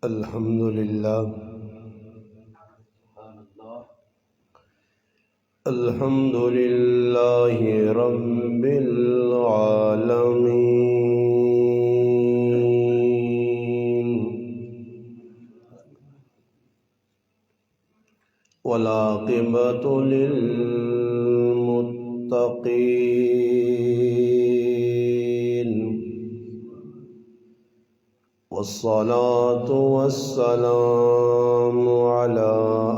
الحمد للہ الحمد للہ رب العالمین والعاقبۃ للمتقین والصلاة والسلام على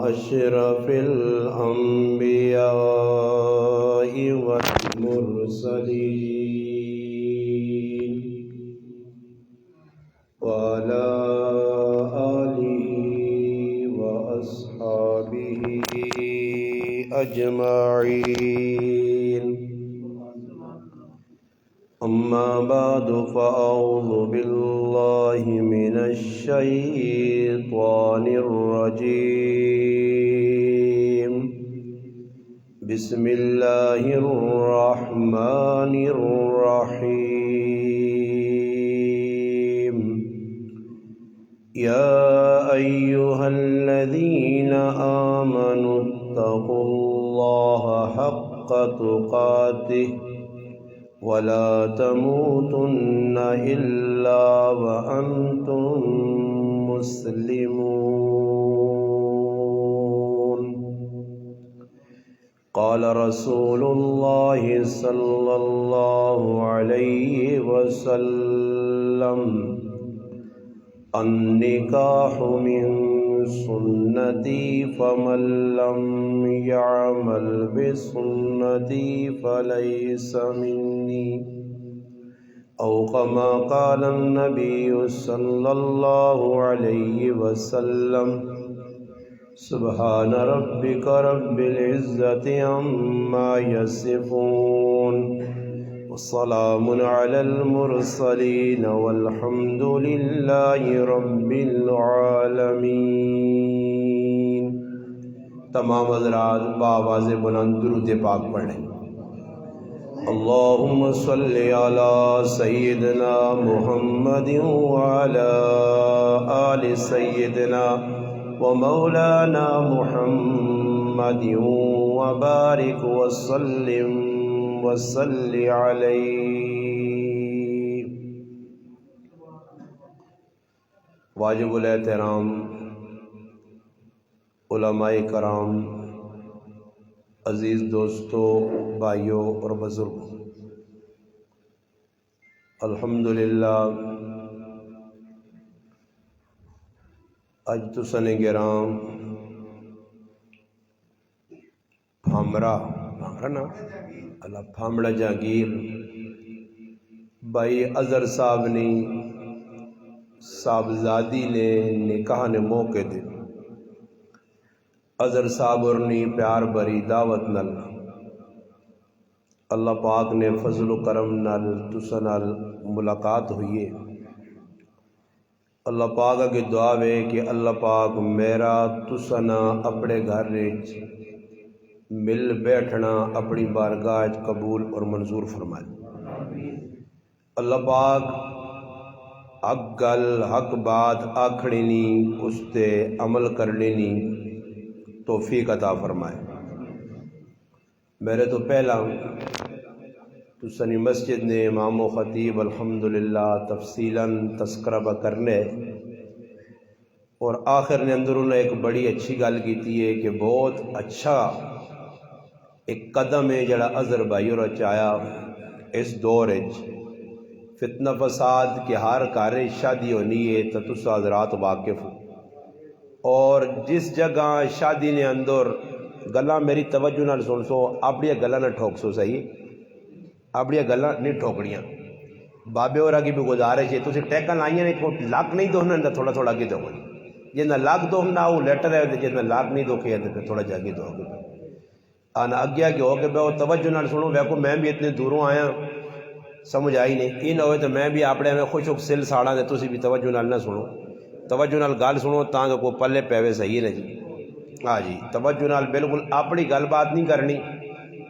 أشرف الأنبياء والمرسلين وعلى آله وأصحابه أجمعين. أما بعد فأعوذ بالله من الشيطان الرجيم. بسم الله الرحمن الرحيم. يا أيها الذين آمنوا اتقوا الله حق تقاته ولا تموتن إلا وأنتم مسلمون. قال رسول الله صلى الله عليه وسلم: النكاح من سنتي فمن لم يعمل بسنتي فليس مني، أو كما قال النبي صلى الله عليه وسلم. سبحان ربك رب العزة عما يصفون وسلام على المرسلين والحمد لله رب العالمين. تمام حضرات بآواز بلند درود پاک پڑھیں. اللهم صل على سيدنا محمد وعلى آل سيدنا ومولانا محمد وبارك وسلم وصل علیہ. واجب الاحترام علماء کرام، عزیز دوستو، بھائیوں اور بزرگوں، الحمدللہ اج تساں گرام پھامرا نا اللہ پھامڑا جاگیر بھائی اظہر صاحب نے صاحبزادی نے نکاح نے موقع دے اظہر صاحب اور نی پیار بری دعوت نل اللہ پاک نے فضل و کرم نال تساں نال ملاقات ہوئی ہے. اللہ پاک کی دعا ہے کہ اللہ پاک میرا تساں اپنے گھر مل بیٹھنا اپنی بارگاہ قبول اور منظور فرمائے. اللہ پاک حق گل حق بات آکھنی نی اس تے عمل کرنے نی توفیق عطا فرمائے. میرے تو پہلا تسانی مسجد نے امام و خطیب الحمدللہ تفصیلاً تذکرہ کرنے اور آخر نے اندروں نے ایک بڑی اچھی گل کی ہے کہ بہت اچھا ایک قدم ہے جڑا اظہر بھائی اور چایا اس دور فتنہ فساد کے ہر گھر شادی ہونی ہے تو تسا حضرات واقف ہو. اور جس جگہ شادی نے اندر گلاں میری توجہ نال سن سو، اپنی گلاں نہ ٹھوک سو، صحیح اپنی گلاں نہیں ٹھوکڑیاں. بابے اور کی بھی گزارش ہے تسی ٹیکن لائیاں نے لاک نہیں دو نہ تھوڑا تھوڑا اگے دو، جنہ لاک دو نہ وہ لیٹر ہے، جنہ لاک نہیں دو کے تو تھوڑا جا کے دو آنا اگے آگے ہو کے بہت توجہ نال سنو. ویکو میں بھی اتنے دوروں آیا سمجھ آئی نہیں، یہ نہ ہوئے تو میں بھی اپنے میں خوش سل ساڑا دے تسی بھی توجہ نال نہ سنو، توجہ نال گل سنو تاکہ کوئی پلے پیوے. صحیح ہے جی، ہاں جی، توجہ نال بالکل اپنی گل بات نہیں کرنی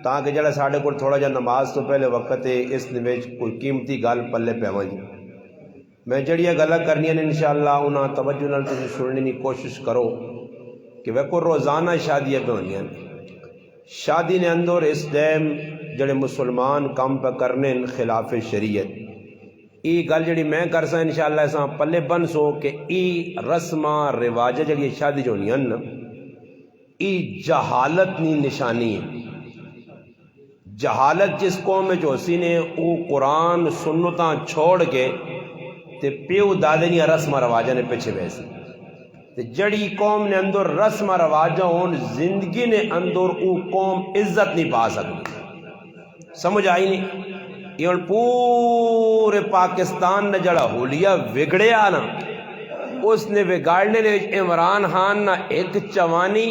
تاکہ جڑا ساڑھے کو تھوڑا جا نماز تو پہلے وقت ہے اس وچ کوئی قیمتی گل پلے پیواں جی. میں جڑیاں گلاں کرنیاں نے انشاءاللہ انہاں توجہ نال تسی سننے کی کوشش کرو کہ ویکو روزانہ شادیاں پہ ہونیاں شادی نے اندر اس ٹائم جڑے مسلمان کام پہ کرنے خلاف شریعت ای گل جڑی میں کرسا انشاءاللہ اساں پلے بن سو کہ ای رسماں رواج جڑی شادی جو ہونیاں نا ای جہالت نی نشانی ہے جہالت جس قوم میں جو سی نے او قرآن سنتاں چھوڑ کے تے پیو دادے نی رسم رواجہ نے پیچھے بیسی تے جڑی قوم نے اندر رسم رواجہ ہون زندگی نے اندر او قوم عزت نہیں پا سکتی سمجھ آئی نہیں یہ پورے پاکستان نے جڑا حلیہ وگڑیا نا اس نے بگاڑنے نے عمران خان نہ ایک چوانی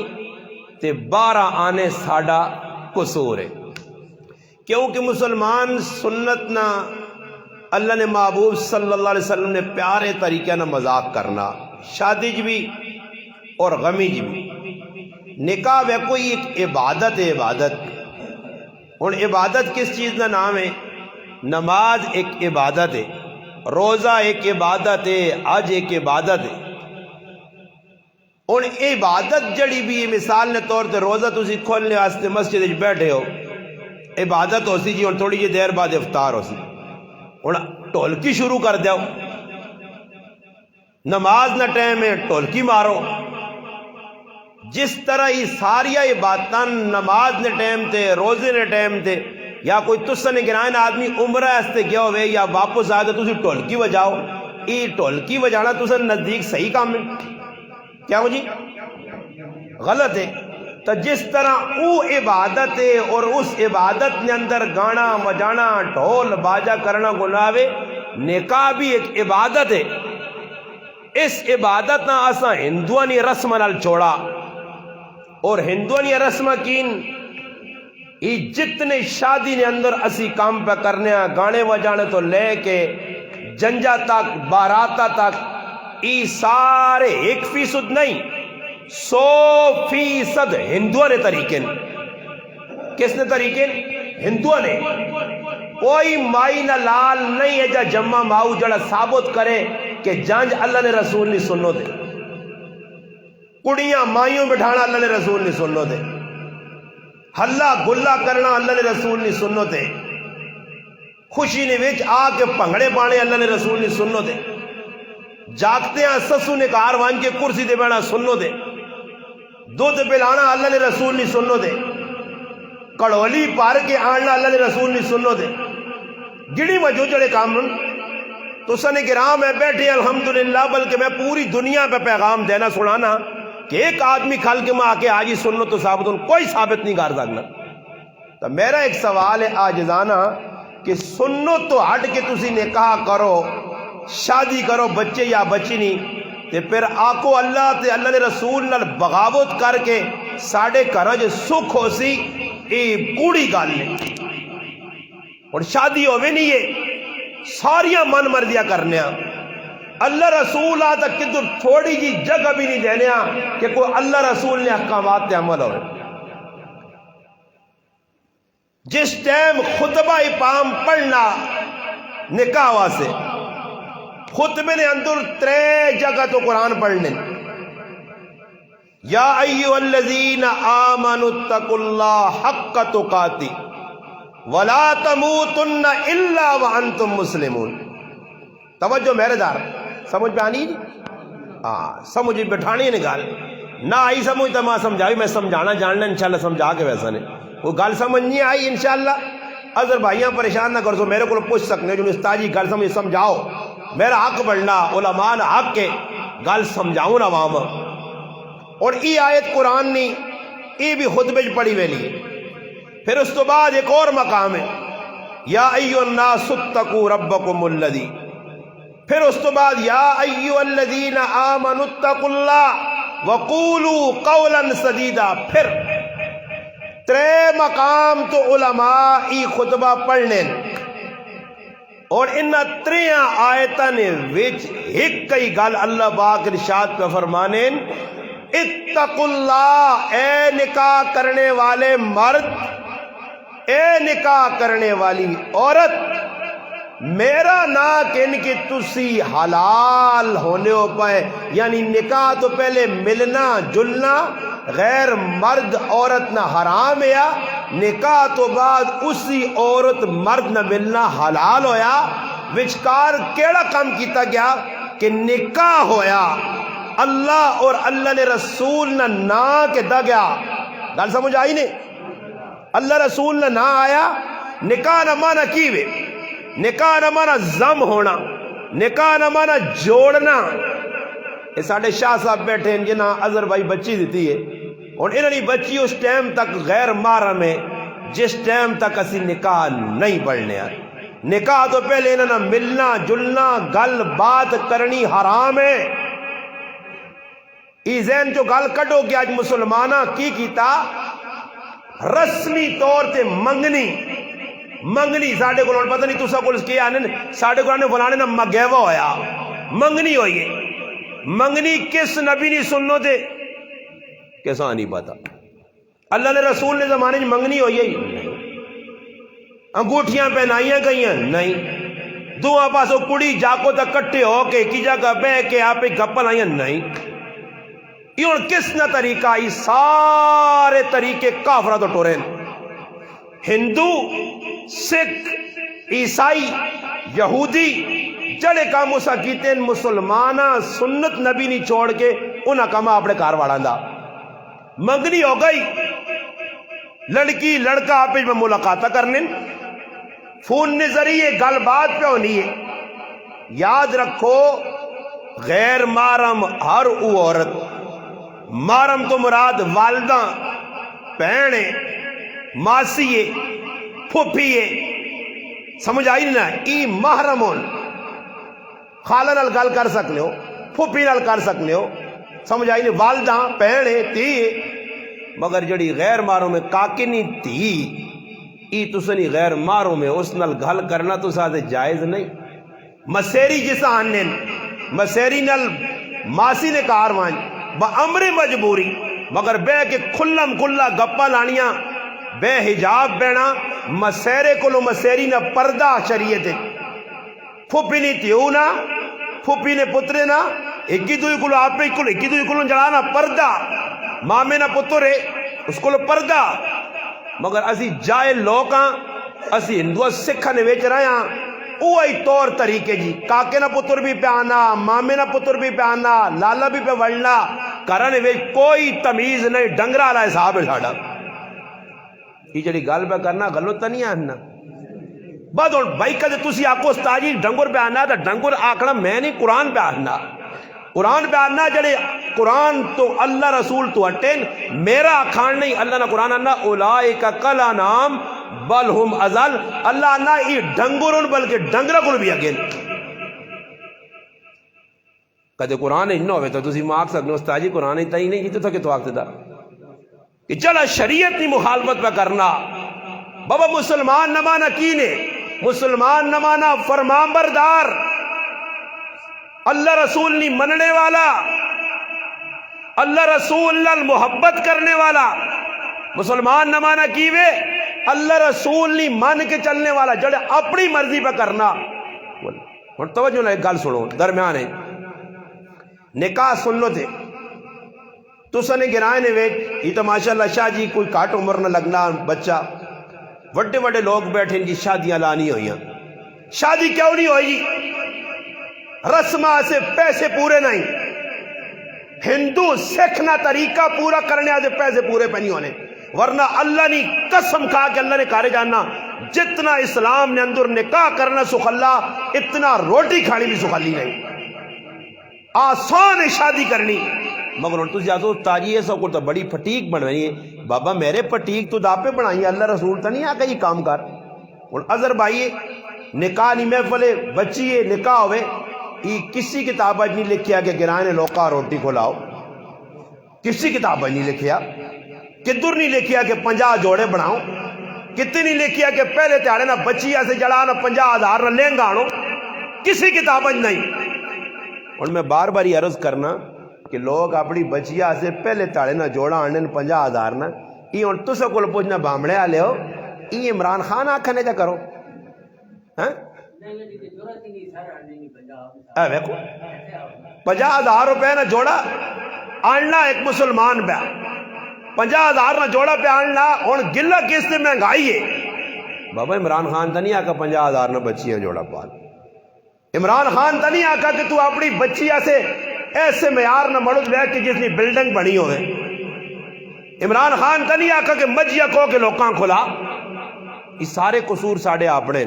تے 12 آنے ساڑا قصور ہے کیونکہ مسلمان سنت نہ اللہ نے محبوب صلی اللہ علیہ وسلم نے پیارے طریقے نہ مذاق کرنا شادی جی بھی اور غمی جی بھی نکاح ہے کوئی ایک عبادت ہے عبادت اور عبادت کس چیز کا نام ہے نماز ایک عبادت ہے روزہ ایک عبادت ہے حج ایک عبادت ہے اور عبادت جڑی بھی مثال نے طور تے روزہ تسی کھولنے واسطے مسجد وچ بیٹھے ہو عبادت ہو سی جی اور تھوڑی جی دیر بعد افطار ہو سی اور ٹولکی شروع کر دیو نماز نہ ٹائم ہے ٹولکی مارو جس طرح ہی ساری عبادتاں نماز نے ٹائم تے روزے نے ٹائم تے یا کوئی تسا نے گرائن آدمی عمرہ استے گیا ہوئے یا واپس آئے تو تسی ٹولکی بجاؤ یہ ٹولکی بجانا تسا نزدیک صحیح کام ہے کیا ہو جی غلط ہے تو جس طرح او عبادت ہے اور اس عبادت نے اندر گانا بجانا ڈھول باجا کرنا گناوے نکاح بھی ایک عبادت ہے اس عبادت نہ اساں ہندوانی رسم نال چھوڑا اور ہندوانی رسم کین یہ جتنے شادی نے اندر اسی کام پہ کرنے ہیں گانے بجانے تو لے کے جنجا تک باراتا تک یہ سارے 1% نہیں 100% ہندوؤں نے طریقے کس نے طریقے ہندوؤں نے کوئی مائی نہ لال نہیں ہے جا جمع ماؤ جڑا ثابت کرے کہ جانج اللہ نے رسول نہیں سنو دے کڑیاں مائیوں بٹھانا اللہ نے رسول نہیں سنو دے ہلا گلا کرنا اللہ نے رسول نہیں سنو دے خوشی نے وچ آ کے پنگڑے پانے اللہ نے رسول نہیں سنو دے جاگتے ہیں سسو نے کار وان کے کرسی دے بینا سنو دے دودھ پلانا اللہ نے رسول نہیں سنو دے کڑولی پار کے آنا اللہ نے رسول نہیں سنو دے گڑی وجہ جڑے کام تو سنے گرام ہے بیٹھے الحمدللہ بلکہ میں پوری دنیا پہ پیغام دینا سنانا کہ ایک آدمی کھل کے ماں آکے آجی سنو تو ثابت کوئی ثابت نہیں کر سکنا تو میرا ایک سوال ہے آجزانہ کہ سنو تو ہٹ کے تسی نکاح کرو شادی کرو بچے یا بچی نہیں تے پھر آکو اللہ تے اللہ نے رسول نال بغاوت کر کے ساڑھے کرا جو سکھ ہو سی یہ کوڑی گال نے اور شادی ہوئے نہیں ہے ساریاں من مرضیاں کرنے اللہ رسول آتا کدھر تھوڑی جی جگہ بھی نہیں دینے کہ کوئی اللہ رسول نے احکامات تے عمل ہوئے جس ٹائم خطبہ پام پڑھنا نکاح واسے خطبے نے اندر 3 جگہ تو قرآن پڑھنے یا ایھا الذین آمنوا اتقوا اللہ حق تقاتی ولا تموتن الا وانتم مسلمون توجہ میرے دار سمجھ میں آنی سمجھ بٹھانی نہیں گال نہ آئی سمجھ تو ماں سمجھائی میں سمجھانا جاننا انشاءاللہ سمجھا کے ویسا نہیں وہ گال سمجھ نہیں آئی انشاءاللہ اگر بھائیاں پریشان نہ کرو میرے کو پوچھ سکنے جو استاجی گال سمجھاؤ میرا حق بڑھنا علماء حق کے گال سمجھاؤں نا وہاں اور ای آیت قرآن نہیں ای بھی خطبے پڑھی ویلی پھر اس تو بعد ایک اور مقام ہے یا ایھا الناس اتقوا ربکم الذی پھر اس تو بعد یا ایھا الذین آمنوا اتقوا اللہ وقولوا قولا سدیدا پھر 3 مقام تو علماء ای خطبہ پڑھنے اور ان 3 آیتاں نے وچ ایک کئی گل اللہ پاک ارشاد پہ فرمانے اتقوا اللہ اے نکاح کرنے والے مرد اے نکاح کرنے والی عورت میرا نا کن کی تسی حلال ہونے ہو پائے، یعنی نکاح تو پہلے ملنا جلنا غیر مرد عورت نہ حرام ہے، نکاح تو بعد اسی عورت مرد نہ ملنا حلال ہویا۔ وچکار کیڑا کام کیتا گیا کہ نکاح ہویا، اللہ اور اللہ نے رسول نہ نا کے دا گیا۔ گل سمجھ آئی نہیں؟ اللہ رسول نہ نا آیا، نکاح نہ مانا کیوے، نکاح نہ مانا زم ہونا، نکاح نہ مانا جوڑنا۔ یہ ساڑھے شاہ صاحب بیٹھے ہیں جنہاں اظہر بھائی بچی دیتی ہے، اور انہوں نے بچی اس ٹائم تک غیر محرم ہے جس ٹائم تک اسی نکاح نہیں پڑھنے آئے۔ نکاح تو پہلے انہوں نے ملنا جلنا گل بات کرنی حرام ہے۔ ای ذہن جو گل کٹو کہ آج مسلمانہ کی کیتا رسمی طور تے منگنی ساڑھے کو پتہ نہیں تو سا کو کیا آنے ساڑھے کو آنے فلانے نہ مگیوہ ہویا، منگنی ہوئی ہے۔ منگنی کس نبی نہیں سنو دے کیسا نہیں پتا، اللہ نے رسول نے زمانے میں منگنی ہوئی ہے، انگوٹھیاں پہنائیاں گئی ہیں نہیں، دعا پاسو کڑی جاکو تک کٹے ہو کے کی جگہ بے کے آپ ایک گپل آئیں نہیں۔ یہ کس نہ طریقہ، یہ سارے طریقے کافرہ تو ٹورین، ہندو سکھ عیسائی یہودی جڑے کام اسا کیتے ہیں، مسلمانہ سنت نبی نہیں چھوڑ کے انہاں کام اپنے کار واڑاں دا۔ منگنی ہو گئی، لڑکی لڑکا آپس میں ملاقاتہ کرنے، فون نے ذریعے گل بات پہ ہونی ہے۔ یاد رکھو غیر محرم ہر او عورت، محرم تو مراد والدہ بہنے ماسیے پھوپھیے، سمجھ آئی نا؟ ای محرم ہون، خالہ نال گل کر سکنے ہو، پھوپھی نال کر سکنے ہو، سمجھ آئی نہیں؟ والدہ بہنے تھی، مگر جڑی غیر محرم میں کاکنی تھی ای تسنی غیر محرم میں اس نال گل کرنا تو ساتھ جائز نہیں۔ مسیری جسا آنے مسیری نال ماسی نے کار وان با امر مجبوری، مگر بے کے کھلم کھلا گپا لانیاں بے حجاب بینا، مسیرے کلو مسیری نہ پردہ شریعت، پھوپی نہیں تیونا پھوپی نے پترے نا ایک دوئی کلو آپ ایک کلو ایک دوئی کلو جڑانا پردہ، مامے نا پترے اس کلو پردہ۔ مگر اسی جائے لوکاں اسی ہندو سکھا نے ویچ رہے ہیں اوہی طور طریقے جی، کاکے نا پتر بھی پہ آنا، مامے نا پتر بھی پہ آنا، لالا بھی پہ وڑنا کرنے ویچ کوئی تمیز نہیں، ڈنگرہ علیہ صاحب ہے ساڑا۔ یہ جڑی گل پہ کرنا غلط نہیں آنا بعد اور بھائی کدے تسی آکو استاجی ڈنگر پہ آنا، تا ڈنگر آکڑا میں نہیں، قرآن پہ آنا، قرآن پہ آنا جڑے قرآن تو اللہ رسول تو اٹین میرا کھان نہیں، اللہ نا قرآن آنا اولائک کلا نام بل ہم ازل، اللہ آنا یہ ڈنگرون بلکہ ڈنگرہ کل بھی اگین۔ کدے قرآن ہی نہ ہوئے تو تسی ماں آکھ سکنے استاجی قرآن ہی تاہی نہیں جیتے تھا کہ تو آکھتے دا کہ چلا شریعت نہیں مخالفت پہ کرنا۔ بابا مسلمان نہ مانا کینے، مسلمان نہ مانا فرمان بردار، اللہ رسول نہیں مننے والا، اللہ رسول نال محبت کرنے والا۔ مسلمان نہ مانا کیوے اللہ رسول نہیں مان کے چلنے والا، جڑے اپنی مرضی پہ کرنا۔ اور توجہ نہ ایک گل سنو درمیان ہے، نکاح سنو تھے تو سنے گرائے نے ویٹ یہ تو ماشاءاللہ شاہ جی کوئی کاٹ عمر نہ لگنا بچہ، وڈے وڈے لوگ بیٹھے ان کی شادیاں لانی ہوئی ہیں۔ شادی کیوں نہیں ہوئی؟ رسمہ سے پیسے پورے نہیں، ہندو سکھ نہ طریقہ پورا کرنے آج پیسے پورے پہ نہیں ہونے، ورنہ اللہ نے قسم کہا کہ اللہ نے کارے جاننا جتنا اسلام نے اندر نکاح کرنا سخلا اتنا روٹی کھانی بھی سخلی نہیں، آسان ہے شادی کرنی۔ مگر تو جاتو تاجی ہے سب کو تو بڑی پھٹیک بنوانی ہے، بابا میرے پھٹیک تو داپے بنائی اللہ رسول تو نہیں آگا یہ کام کر۔ اور اظہر بھائی نکاح نہیں محفلے بچی ہے نکاح ہوئے، یہ کسی کتاب نہیں لکھیا کہ گرانے لوکا روٹی کھلاؤ، کسی کتاب نہیں لکھیا، کدھر نہیں لکھیا کہ 50 جوڑے بناؤ، کتنی نہیں لکھیا کہ پہلے تیارے نہ بچیا سے جڑا نہ 50,000 نہ لہنگا آنو، کسی کتاب نہیں۔ اور میں بار بار یہ عرض کرنا کہ لوگ اپنی بچیا سے پہلے تاڑے نہ جوڑا آنے 50,000 نہ، یہ ان تو سکول پوچھنا بامڑے آلے ہو، یہ عمران خان آکھنے جا کرو، ویکو 50,000 روپے نہ جوڑا آننا ایک مسلمان پہ 50,000 نہ جوڑا پہ آننا اور گلہ کس نے مہنگائی ہے بابا عمران خان تا نہیں آکا 50,000 نہ بچیاں جوڑا پال عمران خان تا نہیں آکا کہ تو اپنی بچیاں سے ایسے معیار نہ مڑد لے کہ جس نے بلڈنگ بنی ہوئے عمران خان تا نہیں آکا کہ مجھیا کو کہ لوکاں کھلا اس سارے قصور ساڑے آپڑے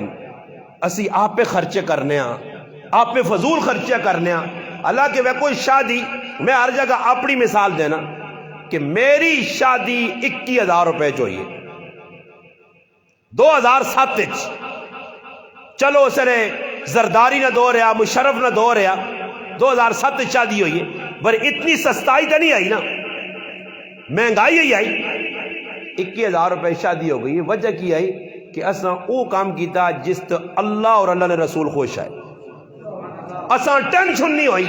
اسی آپ پہ خرچے کرنے ہیں آپ پہ فضول خرچے کرنے ہیں اللہ کے وہ کوئی شادی میں ہر جگہ اپنی مثال دینا کہ میری شادی 21,000 روپے چوئیے 2007 چلو سرے زرداری نہ دو رہا مشرف نہ دو رہا 2007 شادی ہوئی ہے پر اتنی سستائی تو نہیں آئی نا مہنگائی ہی آئی 21,000 روپے شادی ہو گئی وجہ کی آئی کہ اساں او کام کیتا جس تو اللہ اور اللہ نے رسول خوش آئے اساں ٹینشن نہیں ہوئی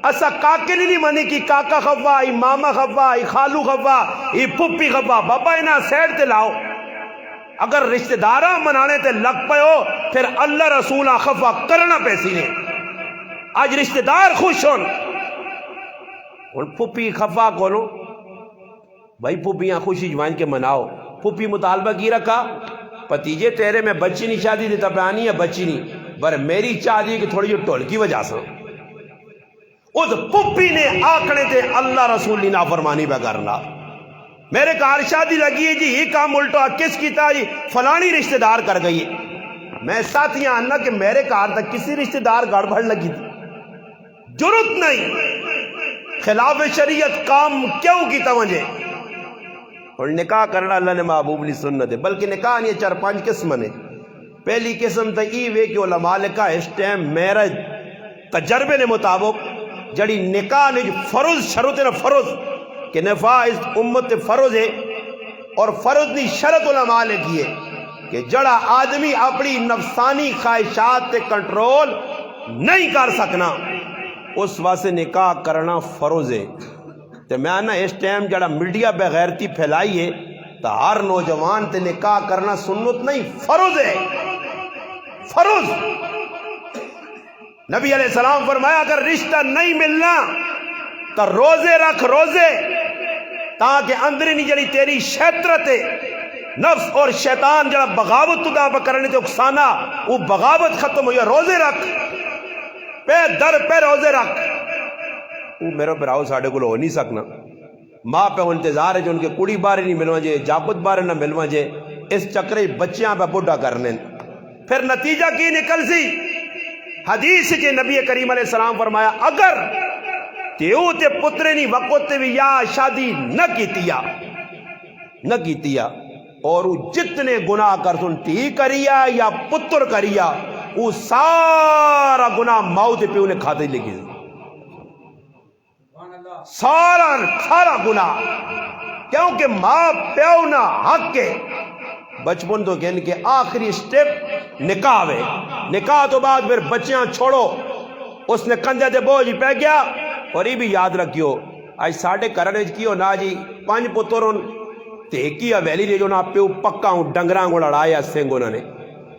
اساں کاکے نہیں منی کہ کاکا خفا ای ماما خفا ای خالو خفا ای پھپی خفا بابا انہاں سیڈ تے لاؤ اگر رشتہ داراں منانے تے لگ پے ہو پھر اللہ رسولہ خفا کرنا پیسی نے آج رشتہ دار خوش ہون اور پھپی خفا کولو بھائی پھپیاں خوشی جوان کے مناؤ پھپی مطالبہ کی رکھا پتیجے تیرے میں بچی نہیں شادی دیتا پہانی ہے بچی نہیں بر میری چاہتی کہ تھوڑی جو ٹول کی وجہ سے اس پھپی نے آکڑے تھے اللہ رسول نے نافرمانی پہ کرنا میرے کار شادی لگی ہے جی یہ کام الٹا کس کی تھا جی فلانی رشتہ دار کر گئی ہے میں ساتھ یہ آنا کہ میرے کار تک کسی رشتہ دار گڑبڑ لگی تھی جرت نہیں خلاف شریعت کام کیوں کی توجہ اور نکاح کرنا اللہ نے محبوب لی سنت ہے بلکہ نکاح نہیں 4-5 قسم نے پہلی قسم تا ای وے کہ علماء لکھا اس ٹائم میرے تجربے نے مطابق جڑی نکاح نے فرض شرط ہے نا فرض کہ نفاع اس امت فرض ہے اور فرض نہیں شرط علماء لکھی ہے کہ جڑا آدمی اپنی نفسانی خواہشات تے کنٹرول نہیں کر سکنا اس واسطے نکاح کرنا فرض ہے تو میں آنا اس ٹائم جڑا میڈیا بغیرتی پھیلائی ہے تو ہر نوجوان تے نکاح کرنا سنت نہیں فرض ہے فرض نبی علیہ السلام فرمایا اگر رشتہ نہیں ملنا تو روزے رکھ روزے تاکہ اندرینی جڑی تیری شیطرت ہے نفس اور شیطان جڑا بغاوت تو پہ کرنے تے اکسانا وہ بغاوت ختم ہوئی روزے رکھ پہ در پہ روزے رکھ وہ میرے براؤ ساڑھے کو ہو نہیں سکنا ماں پہ انتظار ہے جو ان کے کڑی بارے نہیں ملوا جے جاپت بارے نہ ملوا جے اس چکرے بچیاں پہ بڑھا کرنے پھر نتیجہ کی نکل سی حدیث کے نبی کریم علیہ السلام فرمایا اگر تیو تے پترے نہیں وقت تے بھی یا شادی نہ کیتیا اور وہ جتنے گناہ کر سن تی کریا یا پتر کریا وہ سارا گناہ ماؤ تے پیو نے کھاتے لگی سارا گناہ کیونکہ ماں پیو نہ حق کے بچپن تو کہنے کے آخری سٹیپ نکاح ہے نکاح تو بعد پھر بچیاں چھوڑو اس نے کندھے دے بوجھ پہ گیا اور یہ بھی یاد رکھیو آج ساڑھے کرنے کیو نا جی 5 پتروں تے کی ویلی نے جو نا پیو پکا ہوں ڈنگراں کو لڑایا سنگوں نے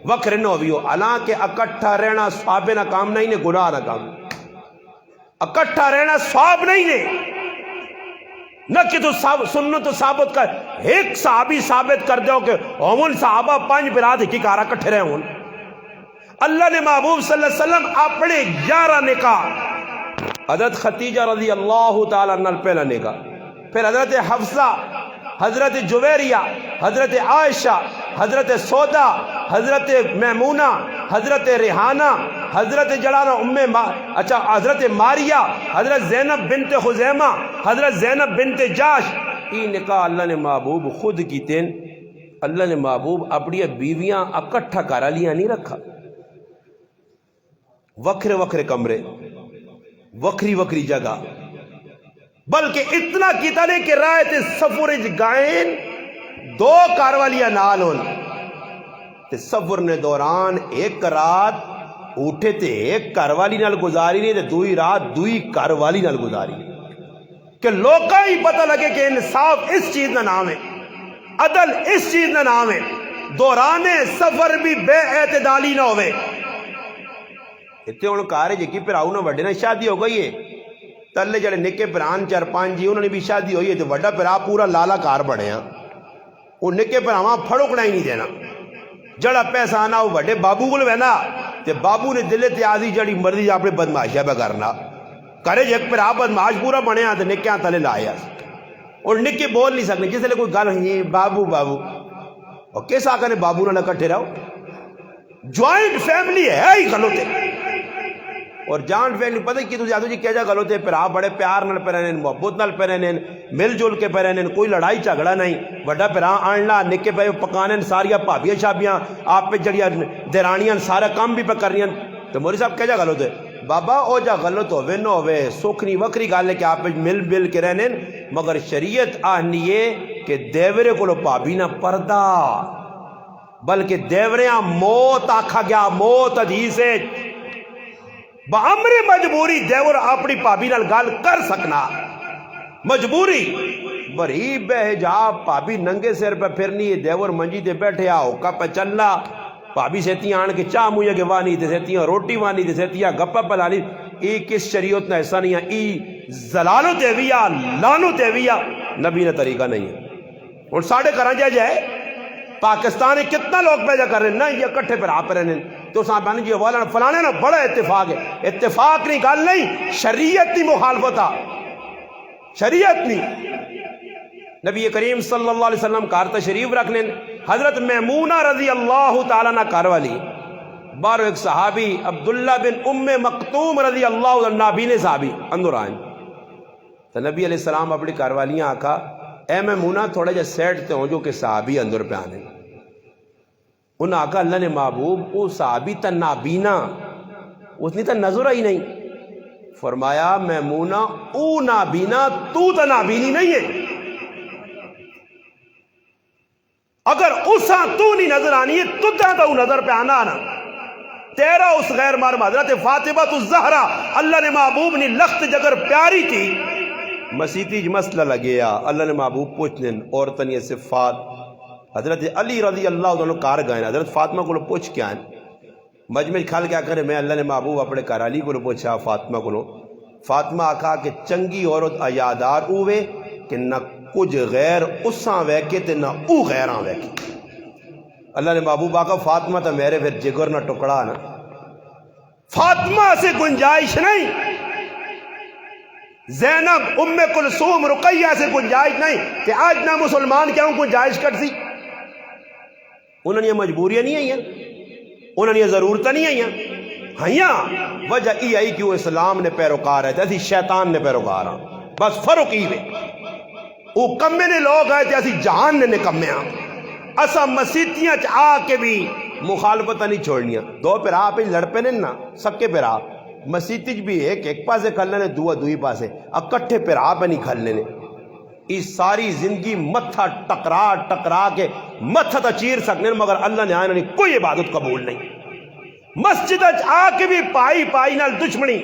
وکر نو ویو حالانکہ اکٹھا رہنا ثواب نہ کام نہیں نے گناہ نہ کام اکٹھا رہنا ثواب نہیں نے نہ کہ تو سنت ثابت کر ایک صحابی ثابت کر دو کہ ہمون صحابہ 5 برات کی کارا کٹھے رہے ہوں اللہ نے محبوب صلی اللہ علیہ وسلم اپنے 11 نکاح حضرت خدیجہ رضی اللہ تعالیٰ عنہ پہلا نکاح پھر حضرت حفصہ حضرت جویریہ حضرت عائشہ حضرت سودا حضرت میمونہ حضرت ریحانہ حضرت جڑانا حضرت ماریہ حضرت زینب بنت خزیمہ حضرت زینب بنت جاش یہ نکاح اللہ نے محبوب خود کی تین اللہ نے محبوب اپنی بیویاں اکٹھا کرا لیا نہیں رکھا وکھرے وکھرے کمرے وکری وکری جگہ بلکہ اتنا کیتا نہیں کہ رائے تے سفرج گائن 2 کاروالیاں نال ہون تے سفر نے دوران ایک رات اٹھے تے ایک کاروالی نال گزاری نہیں تے دوئی رات دوئی کاروالی نال گزاری کہ لوکاں ہی پتہ لگے کہ انصاف اس چیز نہ نام ہے عدل اس چیز نہ نام ہے دوران سفر بھی بے اعتدالی نہ ہوئے. اتنے ہوں کار جی پھراؤ نہ وڈے نہ شادی ہو گئی ہے تلے جڑے نکے پران 4-5 جی انہوں نے بھی شادی ہوئی ہے تو وڈا پھرا پورا لالا کار بڑھیا وہ نکے پھراواں پھڑکنا ہی نہیں دینا جڑا پیسہ آنا وہ وڈے بابو کو لینا تے بابو نے دلے تے آدھی جڑی مرضی اپنے بدماشیاں پہ کرنا کرے جی پھرا بدماش پورا بنیا تو نکیاں تلے لایا اور نکے بول نہیں سکنے جس لئے کوئی گل ہوئی بابو بابو اور کس آقا نے بابو نہ کٹھے رہو جوائنٹ فیملی ہے ہی غلط ہے اور جان فیملی پتہ کی تو جادو جی کیا جا غلط ہے پھر آپ بڑے پیار نال پہ رہنے محبت نال پہ رہنے مل جل کے پہ رہنے کوئی لڑائی جھگڑا نہیں وڈا پھر آننا نکے پہ پکانے ساریا بھابیاں شابیاں آپ پہ جڑیاں دیرانیاں سارا کام بھی پہ کرنیاں تو موری صاحب کیا جا غلط ہے بابا او جا غلط ہوئے نہ ہوئے سکھنی وکری گال ہے کہ آپ مل مل کے رہنے مگر شریعت آہنی ہے کہ دیورے کو لو پابی نہ پردہ بلکہ دیوریاں موت آکھا گیا موت حدیث ہے بامر مجبوری دیور اپنی پابی نال گال کر سکنا مجبوری بری بے حجاب پابی ننگے سر پہ پھرنی ہے دیور منجی دے بیٹھے آؤ کا پہ چلنا پابی سیتیاں آن کے چاہ مویا کے وانی تے سیتیاں روٹی وانی تے سیتیاں گپا پلانی ای کس شریعت نہ ایسا نہیں ہے ای زلالو دیویا لانو دیویا نبی نے طریقہ نہیں ہے اور ساڑھے کران جائے پاکستان کتنا لوگ پیدا کر رہے ہیں نا یہ کٹھے پر آپ رہنے تو صاحب بانی جی والا فلانے نا بڑا اتفاق ہے اتفاق نہیں گال نہیں شریعت نہیں مخالفتا شریعت نہیں نبی کریم صلی اللہ علیہ وسلم کار تشریف رکھنے حضرت میمونہ رضی اللہ تعالیٰ نہ کاروالی بارو ایک صحابی عبداللہ بن ام مکتوم رضی اللہ عنہ نابین صحابی اندر آئیں تو نبی علیہ السلام اپنی کاروالیاں آکھا اے میمونہ تھوڑے جا سیٹ تے ہوں جو کہ صحابی اندر پہ آنے انہوں آکھا اللہ نے محبوب او صحابی تا نابینا اس نے تا نظر آئی نہیں فرمایا میمونہ او نابینا تو تا نابینی نہیں ہے اگر اسا تو نہیں نظر آنی ہے تو تا نظر پہ آنا آنا تیرا اس غیر مرم حضرت فاطمہ تو زہرہ اللہ نے محبوب نے لخت جگر پیاری تھی مسیطی مسئلہ لگیا اللہ نے محبوب پوچھنے عورتن یہ صفات حضرت علی رضی اللہ عنہ کار گئے حضرت فاطمہ کو پوچھ کیا ہے مجمع کھال کیا کرے میں اللہ نے محبوب اپنے کار علی کو پوچھا فاطمہ کو فاطمہ آکھا کہ چنگی عورت آیادار ہوئے کہ نہ کچھ غیر اساں ویکے تے نہ او غیراں ویکے اللہ نے محبوب آکھا فاطمہ تا میرے پھر جگر نہ ٹکڑا نا فاطمہ سے گنجائش نہیں زینب ام کلثوم رقیہ سے گنجائش نہیں کہ آج نہ مسلمان کیا ہوں گنجائش کرتی انہوں نے یہ مجبوریاں نہیں آئیاں انہوں نے یہ ضرورتیں نہیں آئیاں ہیاں وجہ ای آئی کہ وہ اسلام نے پیروکار ہے تیسی شیطان نے پیروکار ہیں بس فرق ہی میں وہ کمے نے لوگ آئے تیسی جہان نے نکمے ہیں اسا مسیتیاں آ کے بھی مخالفتہ نہیں چھوڑنیاں دو پر آپ ہی لڑ پہ نہیں نا سکے پر آپ مسیتیج بھی ایک پاسے کھلنے نے دوئی پاسے اکٹھے پر آپ نہیں کھلنے نے اس ساری زندگی متھا ٹکرا کے متھا تا چیر سکنے مگر اللہ نے آئینہ نہیں کوئی عبادت قبول نہیں مسجد آ کے بھی پائی نال دشمنی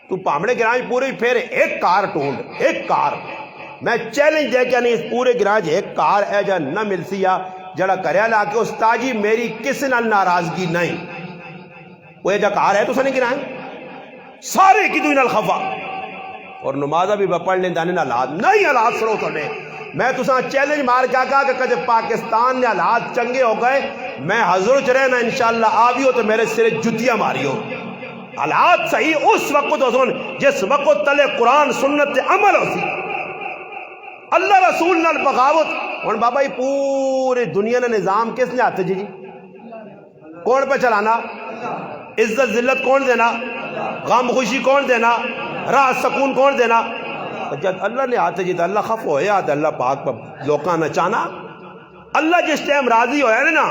تو پامڑے گراج پورے پھر ایک کار ٹونڈ ایک کار میں چیلنج دے کے نہیں اس پورے گراج ایک کار ہے جا نہ مل سیا جڑا کریا لا کے استاجی میری کس نال ناراضگی نہیں وہ جا کار ہے تو سنے گرائیں سارے کی دوئی نال خفا اور نمازہ بھی پڑھ لیں دانے حالات نہیں حالات سرو تو نے میں تو ساں چیلنج مار کیا کہا کہ کجھے پاکستان نے حالات چنگے ہو گئے میں حضور چرے نا انشاءاللہ آبی ہو تو میرے سرے جتیاں ماری ہو حالات صحیح اس وقت ہو جس وقت تلے قرآن سنت عمل ہو سی اللہ رسول نال بغاوت اور بابا یہ پورے دنیا نے نظام کس نے آتے جی کون پہ چلانا عزت ذلت کون دینا غم خوشی کون دینا راحت سکون کون دینا جب اللہ نے آتے جی تو اللہ خف ہوئے آتے اللہ پاک پر لوکاں نچانا اللہ جس ٹائم راضی ہوئے نا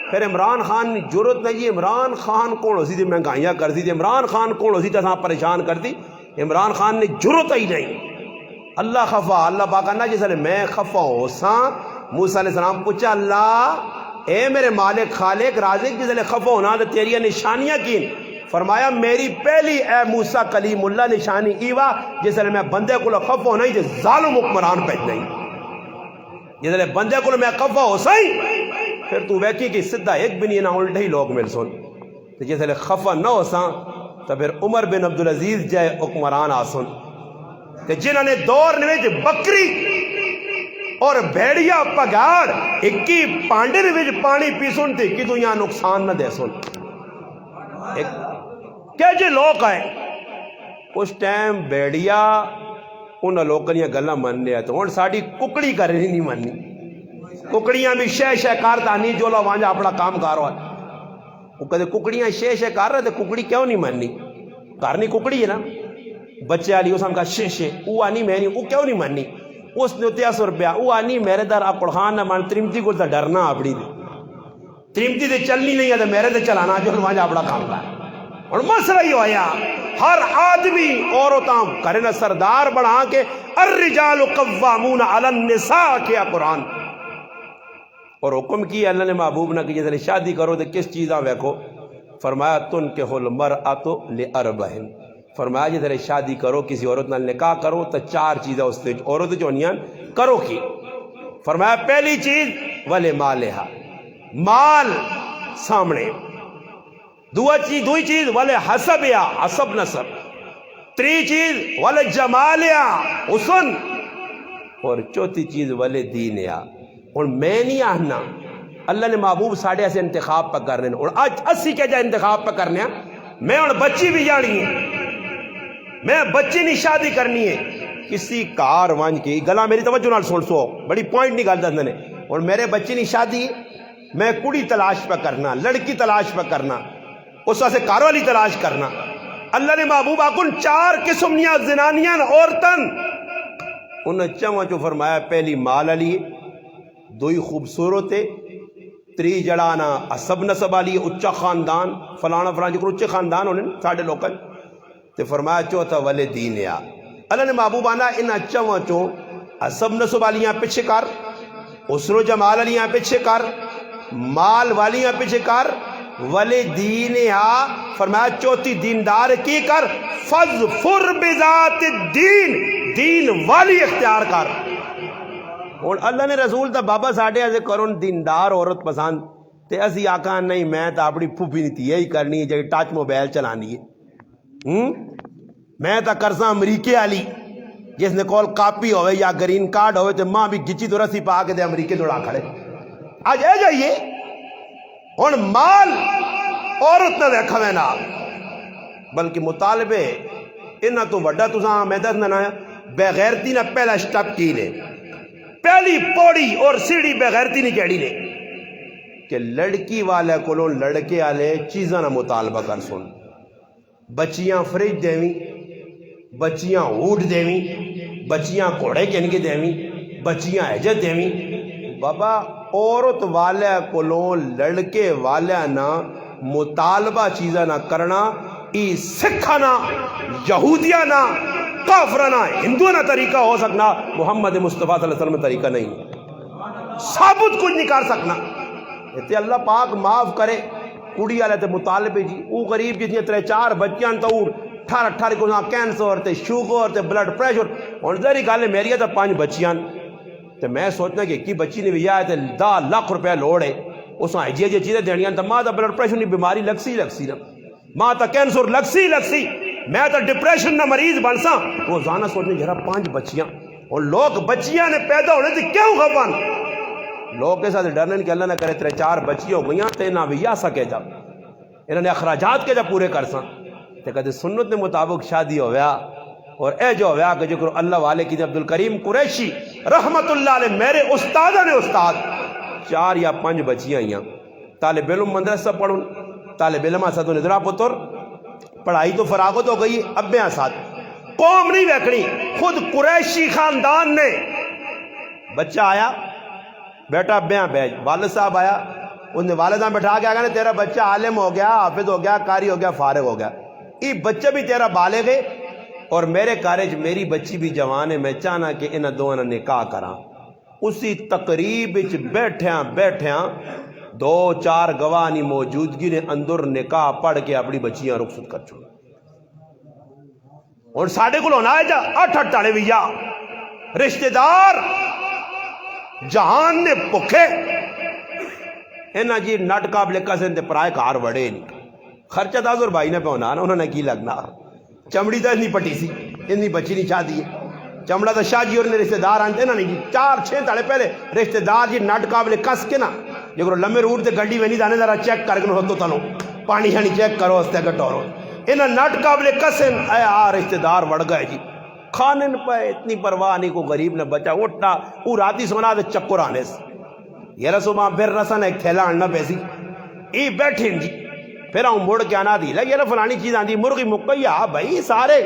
پھر عمران خان نے جرت نہیں جی عمران خان کون ہو سی تھی مہنگائیاں کر دی تھی عمران خان کون ہو سی تھی پریشان کر دی عمران خان نے جرت ہی نہیں اللہ خفا اللہ پاک نا جس میں خفا ہو ساں موسیٰ علیہ السلام پوچھا اللہ اے میرے مالک خالق رازق جس لئے خفا ہونا تو تیری نشانیاں کین فرمایا میری پہلی اے موسیٰ کلیم اللہ نشانی ایوہ جس لئے میں بندے کو خفا ہونا ہی جس ظالم حکمران پیج نہیں جسے بندے کو میں خفا ہو سائی پھر تو ویکھی کہ سدھا ایک بھی نہیں نہ الٹے ہی لوگ مل سن تو جسے خفا نہ ہو سا تو پھر عمر بن عبدالعزیز جائے حکمران آسن کہ جنہوں نے دور نویج بکری اور بھیڑیا پگاڑ اکی پانڈے نویج پانی پی سن تھی کہ تو یہاں نقصان نہ دے سن کیا جی لوگ آئے اس ٹائم بھیڑیا انہوں لوگوں نے گلہ من لیا تو ان ساڑی ککڑی کرنی نہیں مننی ککڑیاں بھی شہ کارتا نہیں جو لو وہاں اپنا کام کارو ہے وہ کہتے ککڑیاں شہ کار رہے تھے ککڑی کیوں نہیں مننی کارنی ککڑی ہے نا بچے آلی اس ہم کہا شہ وہ آنی میں نہیں وہ کیوں نہیں مننی اس نے 300 روپیہ وہ آنی میرے در آپ قرآن نہ مان ترمتی کو ڈرنا اپنی دے ترمتی دے چلنی نہیں ہے تو میرے دے چلانا جو وہاں اپنا کام کار اور مسئلہ ہی ہویا ہر آدمی عورتاں کرے نا سردار بڑھا کے الرجال قوامون علی النساء کیا قرآن اور حکم کیا اللہ نے محبوب نہ کہ جیسے شادی کرو تو کس چیزاں ویکھو فرمایا تنکح المرأۃ لاربعین فرمایا جیسے شادی کرو کسی عورت نال نکاح کرو تو 4 چیزیں اس تے عورت جو نیاں کرو کی فرمایا پہلی چیز ولے مالہا مال سامنے دوئی چیز والے حسب یا حسب نسب 3 چیز والے جمال یا حسن اور 4 چیز والے دین یا اور میں نہیں آنا اللہ نے محبوب ساڑھے ایسے انتخاب پہ کرنے اور آج 80 کے جا انتخاب پہ کرنے میں اور بچی بھی جانی ہے میں بچی نہیں شادی کرنی ہے کسی کار وانج کی گلا میری توجہ نال سن سو بڑی پوائنٹ نہیں گل دندنے اور میرے بچی نہیں شادی میں کڑی تلاش پہ کرنا لڑکی تلاش پہ کرنا اس سے کاروالی تلاش کرنا اللہ نے محبوب آکن 4 قسمیاں زنانیاں عورتن انہیں چاہاں جو فرمایا پہلی مال علی 2 خوبصورت 3 جڑانا عصب نسب علی اچھا خاندان فلانا فلانا جو اچھے خاندان انہیں ساڑھے لوکل تے فرمایا چوتھا والے دین یا اللہ نے محبوب آنا انہیں چاہاں چو عصب نسب علیاں پیچھے کر اسر و جمال علیاں پیچھے کر مال والیاں پیچھے کر ولی دین یا فرمایا چوتھی دیندار کی کر فَظْفُرْ بِذَاتِ الدین دین والی اختیار کر اور اللہ نے رسول تا بابا ساڑھے ایسے کرون دیندار عورت پسند تے اسی آقا نہیں میں تا اپنی پھوپی نہیں تھی یہی کرنی ہے جائے ٹاچ موبائل چلانی ہے میں تا کرساں امریکے آلی جس نے کال کاپی ہوئے یا گرین کارڈ ہوئے تے ماں بھی گچی تو رسی پا کے دے امریکے دوڑا کھڑے آج اے جائیے اور مال عورت نہ دیکھا میں نہ بلکہ مطالبے انہا تو وڈا تو ساں میدت نہ نایا بغیرتی نہ پہلا سٹپ کی لے پہلی پوڑی اور سیڑھی بغیرتی نہیں کہڑی لے کہ لڑکی والے کولوں لڑکے والے چیزاں نہ مطالبہ کر سن بچیاں فریج دیویں بچیاں اونٹ دیویں بچیاں کوڑے کنگے دیویں بچیاں عجت دیویں بابا عورت والے کولوں لڑکے والے نہ مطالبہ چیزاں نہ کرنا ای سکھانا یہودیہ نہ کافرانہ ہندو نہ طریقہ ہو سکنا محمد مصطفیٰ صلی اللہ علیہ وسلم طریقہ نہیں ثابت کچھ نہیں کر سکنا تے اللہ پاک معاف کرے کڑی والے تے مطالبے جی او غریب جتنی 3-4 بچیاں تو 18 کو کینسر تے شوگر تے بلڈ پریشر اور ذری گل میری تے 5 بچیاں تے میں سوچنا کہ کی بچی نے بھی آئے تے 10 لاکھ روپے لوڑ ہے اس میں جی چیزیں دینیاں تے ماں تا بلڈ پریشر کی بیماری لگسی نا ماں تا کینسر لگسی میں تا ڈپریشن نہ مریض بنسا روزانہ سوچنے جرا 5 بچیاں اور لوگ بچیاں نے پیدا ہونے تھے کیوں خفان لوگ کے ساتھ ڈرنے کہ اللہ نہ کرے 3-4 بچیاں ہو گئیاں تے نہ بھی یا سکے جا انہوں نے اخراجات کے جا پورے کر سا تے کہتے سنت نے مطابق شادی ہو گیا اور اے جو ہویا کہ جو اللہ والے کی عبدالکریم قریشی رحمت اللہ علیہ میرے استاد نے استاد 4 یا 5 بچیاں ہیں طالب علم مدرسہ پڑھوں طالب علم ساتھ نظرہ پتر پڑھائی تو فراغت ہو گئی ابیاں ساتھ قوم نہیں ویکھنی خود قریشی خاندان نے بچہ آیا بیٹا ابیاں بیج والد صاحب آیا اس نے والدہ بٹھا کے آگا تیرا بچہ عالم ہو گیا حافظ ہو گیا قاری ہو گیا فارغ ہو گیا یہ بچہ بھی تیرا بالغ ہے اور میرے کارج میری بچی بھی جوان ہے میں چاہنا کہ انہاں دونوں نکاح کراں اسی تقریب بیٹھیاں 2-4 گواہی موجودگی نے اندر نکاح پڑھ کے اپنی بچیاں رخصت کر چھوڑا اور ساڑھے کو ہونا ہے جا 8 ٹاڑے بھی رشتہ دار جہان نے پکھے انہاں جی نٹ قابل کسن تے پرائے کار وڑے نہیں خرچہ تازور بھائی نے پہ ہونا نا انہوں نے کی لگنا چمڑی تو اتنی پٹی سی اتنی بچی نہیں شادی ہے چمڑا تو شاہ جی اور نے رشتہ دار آنتے نا نہیں جی 4-6 تاڑے پہلے رشتہ دار جی نٹ قابل کس کے نا جو لمبے روٹ تے گڈی میں نہیں دانے ذرا چیک کر کے ہوتو تلو پانی شانی چیک کرو اس تے گٹورو انہاں نٹ قابل کسن اے رشتہ دار وڑ گئے جی کھانن پہ اتنی پرواہ نہیں کو غریب نے بچا اٹھنا وہ راتی سونا دے چکر آنے سے یہ رسو ماں پھر رسن ایک تھیلا آننا پیسی ای بیٹھیں جی پھر آؤں موڑ کے آنا دی لگی یہ فلانی چیز آن دی مرغی مکیا بھائی سارے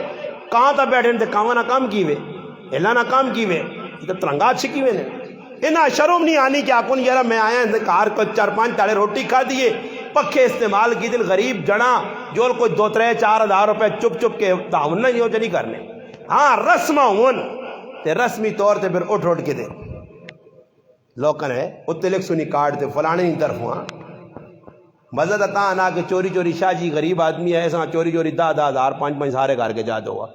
کہاں تا بیٹھیں تے کہاں نہ کام کیوے اللہ نہ کام کیوے یہ تو ترنگات چھکیوے نے انہاں شرم نہیں آنی کہ آکون یرا میں آیا ہیں کار کو 4-5 تاڑے روٹی کھا دیئے پکھے استعمال کی دن غریب جڑا جو کوئی 2-3-4 ہزار روپے چپ چپ کے تعاون نہیں ہو جنی کرنے ہاں رسمہ ہون تے رسمی طور تے پھر اٹھ کے دے لوکن ہے اتنے لکھ سنی کارڈ تے فلانے نہیں طرف ہوا مزد اتا آنا کہ چوری چوری شاہ جی غریب آدمی ہے ایسا چوری چوری 10-10 ہزار 5-5 سارے کر کے جا دو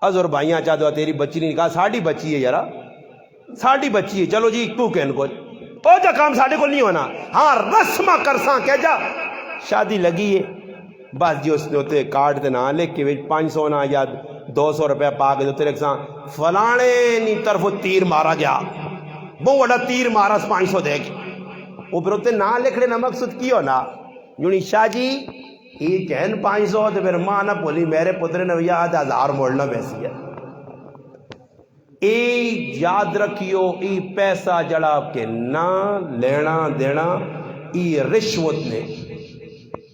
ازور بھائیاں چاہ دو تیری بچی نہیں کہا ساڑھی بچی ہے یارا ساڑھی بچی ہے چلو جی تو کہن کو او جا کام ساڑھے کو نہیں ہونا ہاں رسمہ کرساں کہہ جا شادی لگی ہے بس جی اس نے ہوتے کارڈ تے نہ لکھ کے 500 نہ یا 200 روپے پا کے دوتے رکھساں فلانے نہیں طرف تیر مارا گیا بہت بڑا تیر مارا 500 دے گی وہ پھر ہوتے نہ لکھ لے نہ مقصد کی ہو نا یونی شاہ جی یہ چین 500 تو پھر ماں نہ بولی میرے پتر نے یا 1000 موڑنا بیسی ہے ای یاد رکھیو ای پیسہ جڑا کے نہ لینا دینا ای رشوت نے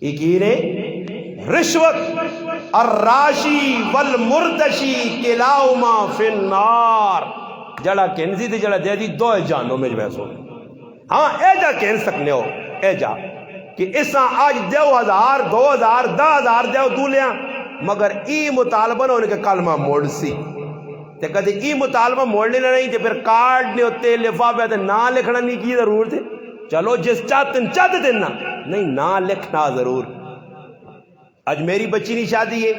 ای کی نے رشوت الراشی والمردشی کلاؤما فی النار جڑا کنزی دی جڑا دے دی 2 جانوں میں جو ہاں اے جا کہن سکنے ہو اے جا کہ اساں آج دیو 1000 2000 10,000 دیو دولیاں مگر ای مطالبہ نہ ہونے کے کلمہ موڑ سی تے کدی ای مطالبہ موڑنے نہیں تے پھر کارڈ نے ہوتے لفافے تے نہ لکھنا نہیں کی ضرور تھے چلو جس چاہتے دینا نہیں نہ لکھنا ضرور آج میری بچی نہیں شادی ہے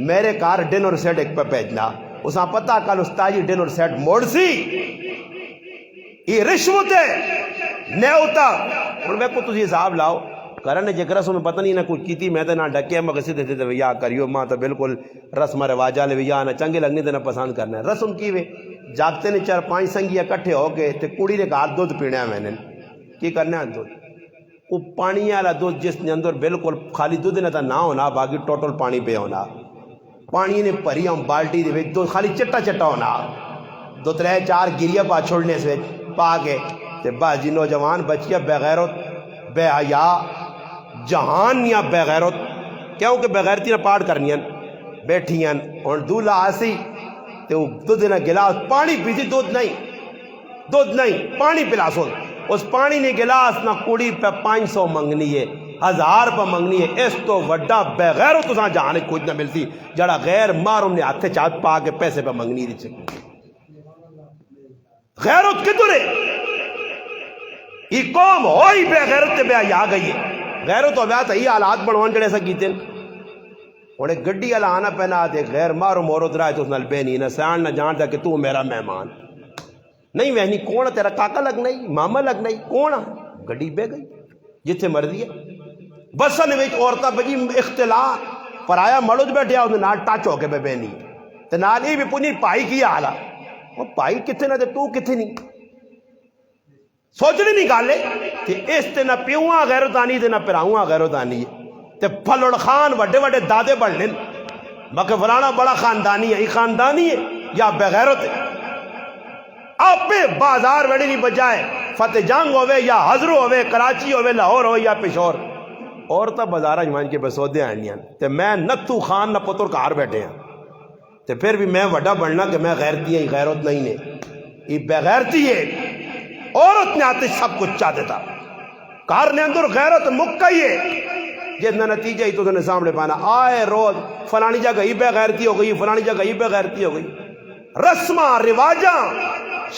میرے کار ڈنر سیٹ ایک پہ بھیجنا اساں پتہ کل استاجی ڈنر سیٹ موڑ سی یہ رشوت ہے نیوتا اور میں کو تجھے حساب لاؤ کرنے جے رسم میں پتہ نہیں نہ کچھ کیتی میں تے نہ ڈکے مگر سیدھے سیدھے ویا کریو ماں تو بالکل رسم رواجہ لے ویا نہ چنگے لگنے تے نہ پسند کرنا رسم کی وے جاگتے نے 4-5 سنگی اکٹھے ہو کے تے کڑی نے کہا دودھ پینا ہے میں نے کی کرنا ہے دودھ وہ پانی والا دودھ جس نے اندر بالکل خالی دودھ نہ تھا نہ ہونا باقی ٹوٹل پانی پہ ہونا پانی نے پری ہم بالٹی دے دودھ خالی چٹا چٹا ہونا 2-3-4 گریا پا چھوڑنے سے پا کے تے بس جی نوجوان بچیا بغیرت بے حیا جہان یا بغیرت کیونکہ بغیرتی نہ پاٹ کرنی بیٹھی اور دولہ آسی تے وہ دودھ نہ گلاس پانی پیتی دودھ نہیں پانی پلا سو اس پانی نے گلاس نہ کڑی پہ 500 منگنی ہے 1000 پہ منگنی ہے اس تو وڈا بغیرت تساں جہانے کچھ نہ ملتی جڑا غیر معروم نے ہاتھے چاہت پا کے پیسے پہ منگنی دی چکی غیرت کدھر ہے یہ قوم ہوئی بے غیرت تے بے حیا گئی ہے غیرت ہو بیا تو یہ حالات بڑھوان جڑے سا کیتے انہیں گڈی والا آنا پہنا دے غیر معروم عورت رہا ہے تو اس نال بے نہیں نہ سیان نہ جانتا کہ تو میرا مہمان نہیں وہنی کون تیرا کاکا لگنا ہی ماما لگنا ہی کون گڈی بے گئی جتھے مرضی ہے بسن وچ عورتاں بجی اختلاط پرایا مڑد بیٹھے اس نال ٹچ ہو کے بے نہیں تے نال ہی بھی پونی پائی کی حالا وہ پائی کتھے نہ تے تو کتھے نہیں سوچنے نہیں گالے کہ اس تے نہ پیوہاں غیرتانی تے نہ پراؤہاں غیرتانی تے پھلوڑ خان وڈے وڈے دادے بڑھ لیں مکہ فلانا بڑا خاندانی ہے یہ خاندانی ہے یا بغیرت ہے آپ پہ بازار ویڑی نہیں بجائے فتح جنگ ہوئے یا حضر ہوئے کراچی ہوئے لاہور ہوئے یا پشور عورتہ بازارہ جوان کے بسودے آنیاں تے میں نتو خان نہ پتر کار بیٹھے ہیں تے پھر بھی میں وڈا بڑھنا کہ میں غیرتی ہیں غیرت نہیں نے یہ بغیرتی ہے عورت نے آتے سب کچھ چاہ دیتا کار نے اندر غیرت مکئی ہے جتنا نتیجہ ہی تو نے سامنے پانا آئے روز فلانی جگہ ہی بے غیرتی ہو گئی فلانی جگہ ہی بے غیرتی ہو گئی رسمہ رواجاں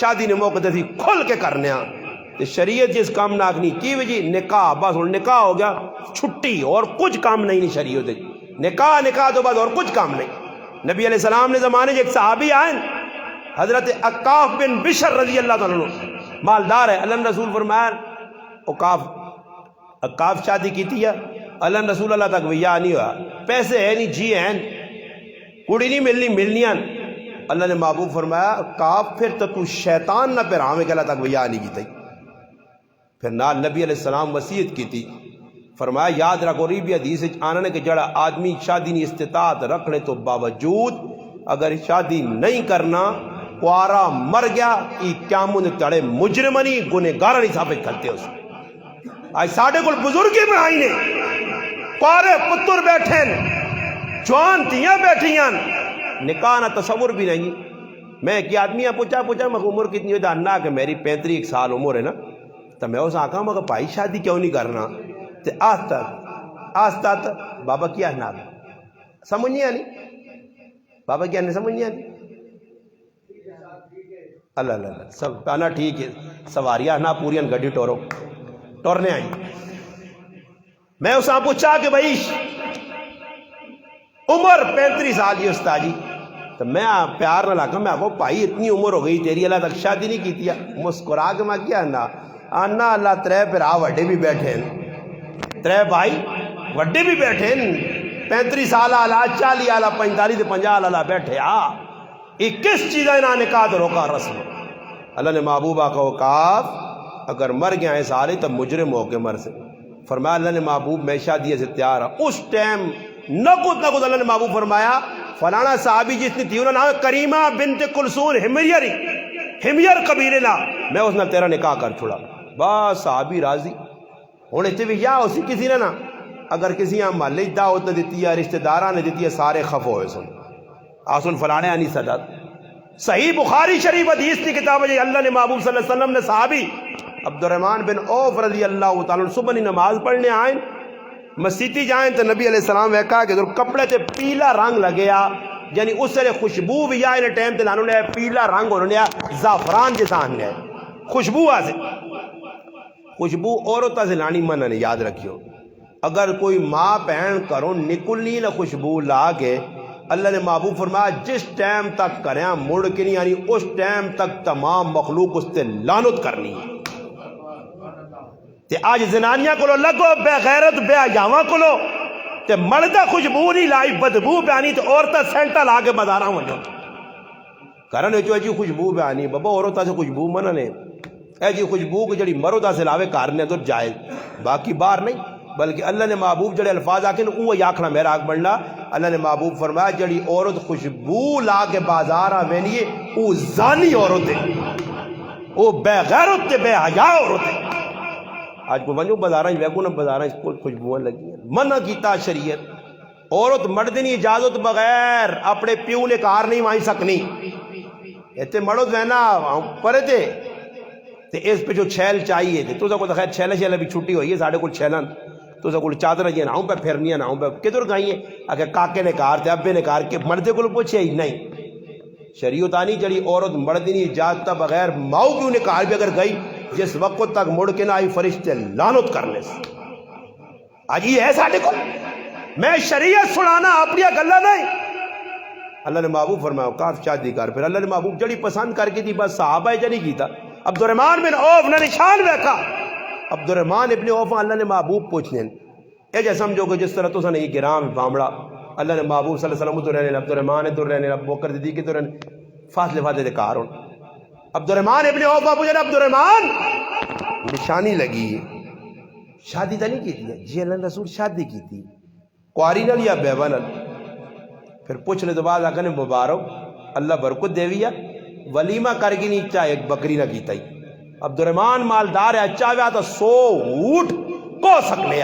شادی نے موقع دیتی کھل کے کرنے تے شریعت جس کام ناکنی کی وجہ نکاح بس نکاح ہو گیا چھٹی اور کچھ کام نہیں شریعت نکاح تو بعد اور کچھ کام نہیں نبی علیہ السلام نے زمانے ایک صحابی آئے حضرت عقاف بن بشر رضی اللہ تعالیٰ عنہ مالدار ہے. اللہ رسول فرمایا کاف شادی کی تھی. اللہ رسول اللہ تک ویا نہیں ہوا, پیسے ہے نہیں, جی ہیں, کڑی نہیں ملنی. اللہ نے محبوب فرمایا کاف پھر تو شیطان نہ پھر ہمیں کہ اللہ تک ویا نہیں کی تھی. پھر نال نبی علیہ السلام وصیت کی تھی, فرمایا یاد رکھو ری بھی حدیث آنا کہ جڑا آدمی شادی نہیں استطاعت رکھنے تو باوجود اگر شادی نہیں کرنا کوارا مر گیا ای قیامت تڑے مجرمنی گنہگار نہیں ثابت کرتے. اس آج ساڑھے کل بزرگی بنائی نے کوارے پتر بیٹھے جوان تیاں بیٹھیاں, نکاح نہ تصور بھی نہیں. میں ایک آدمی پوچھا میں عمر کتنی ہوتا انا کہ میری 35 سال عمر ہے نا, تو میں اس آنکھا مگر بھائی شادی کیوں نہیں کرنا. تو آستا بابا کیا نا سمجھ نہیں آنی, بابا کیا نہیں سمجھ نہیں آنی. اللہ اللہ سب آنا ٹھیک ہے, سواریاں نہ پوریاں گڈی ٹورنے آئی. میں اس آن پوچھا کہ بھائی عمر 35 سال کی استاد جی, تو میں پیار نہ لگا, میں آگو بھائی اتنی عمر ہو گئی تیری, اللہ تک شادی نہیں کی تھی. مسکرا کے میں کیا آنا اللہ ترے پھر وڈے بھی بیٹھے, ترے بھائی وڈے بھی بیٹھے, 35 سال آلہ 40 آلہ 45 50 آلہ بیٹھے. یہ کس چیز ہے نکاح تو روکا رسم. اللہ نے محبوبہ کو کاف اگر مر گیا ہے سالے تب مجرم ہو کے مر سے. فرمایا اللہ نے محبوب میں شادی سے تیار ہوں. اس ٹائم نہ کچھ اللہ نے محبوب فرمایا فلانا صحابی جس نے تھی انہوں نے نام کریمہ بنت کلثوم ہمیر قبیلے نا, میں اس نے تیرا نکاح کر چھوڑا. بس صحابی راضی ہونے سے بھی یا اسی کسی نے نا اگر کسی یہاں محلے دعوت نے دیتی ہے, رشتہ دارہ نے دیتی ہے, سارے خفو ہوئے سن آسن فلانے آنی صدت. صحیح بخاری شریف حدیث کی کتاب ہے. اللہ نے محبوب صلی اللہ علیہ وسلم نے صحابی عبد الرحمن بن عوف رضی اللہ تعالیٰ صبح نماز پڑھنے آئیں, مسیتی جائیں تو نبی علیہ السلام ویکا کہ کپڑے تے پیلا رنگ لگیا, یعنی اس سے خوشبو بھی آئے ٹائم تے لانوں نے پیلا رنگ اور زعفران جیسا نے خوشبو آسے. خوشبو عورتہ سے لانی منع نے, یاد رکھیو. اگر کوئی ماں بہن کرو نکلنی نہ خوشبو لا کے, اللہ نے محبوب فرمایا جس ٹائم تک کریں مڑ کے نہیں, یعنی اس ٹائم تک تمام مخلوق اس سے لعنت کرنی ہے. تے آج زنانیاں کو لگو بے غیرت بے حیاواں کو تے مردہ خوشبو نہیں لائی بدبو پیانی تو عورتہ سینٹا لا کے بازاراں وجو کرن جو جی خوشبو پیانی بابا عورتہ سے خوشبو منع نے اے جی خوشبو کو جڑی مردہ سے لاوے کارنے تو جائز, باقی بار نہیں. بلکہ اللہ نے محبوب جڑے الفاظ آکے وہ یاکھنا میرا آگ بڑھنا. اللہ نے محبوب فرمایا جڑی عورت خوشبو لا کے بازارہ وینیے وہ زانی عورت ہے, وہ بے غیرت بے حیا عورت ہے. آج کو ونجو بازاراں ویکو نہ بازاراں کوئی خوشبوئیں لگی ہیں, منع کیتا شریعت. عورت مردنی اجازت بغیر اپنے پیو نے کار نہیں مائی سکنی. ایتے مرد وینا پرے تھے تے اس پہ جو چھیل چاہیے تھے تو سا کو خیر چھیلے بھی چھٹی ہوئی ہے ساڑھے کل چھیلن تو سا کل چادر جی نہ ہوں پہ پھرنی نہ ہوں پہ کدھر گئی ہیں اگر کاکے نے کار تھے ابے نے کار کے مردے کو پوچھے ہی نہیں. شریعت آنی جڑی عورت مردنی اجازت بغیر ماؤ پیو نے کار بھی اگر گئی جس وقت تک مڑ کے نہ آئی فرشتے لعنت کرنے سے. آج یہ ہے ساڑھے کو میں شریعت سنانا اپنی گلہ نہیں. اللہ نے محبوب فرمایا کاف شادی کر. پھر اللہ نے محبوب جڑی پسند کر کے تھی بس صحابہ جڑی کی تھا. عبد الرحمن بن عوف نے نشان بیکا. عبد الرحمن ابن عوف اللہ نے محبوب پوچھنے اے جے سمجھو کہ جس طرح تو سنے یہ گرام بامڑا اللہ نے محبوب صلی اللہ علیہ وسلم تو رہنے عبد الرحمن تو رہنے ابو بکر صدیق تو رہنے فاصلے فاصلے دے کار ہوں. عبد الرحمن ابن عوف ابو جن عبد الرحمن نشانی لگی شادی تو نہیں کی تھی جی اللہ رسول شادی کی تھی کواری نہ لیا بیوہ نہ. پھر پوچھنے تو بعد آکھنے مبارک اللہ برکت دیوی ہے ولیمہ کر کے نہیں چاہے ایک بکری نہ کیتا ہی. عبد الرحمن مالدار ہے اچھا ویا تو 100 اونٹ کو سکنے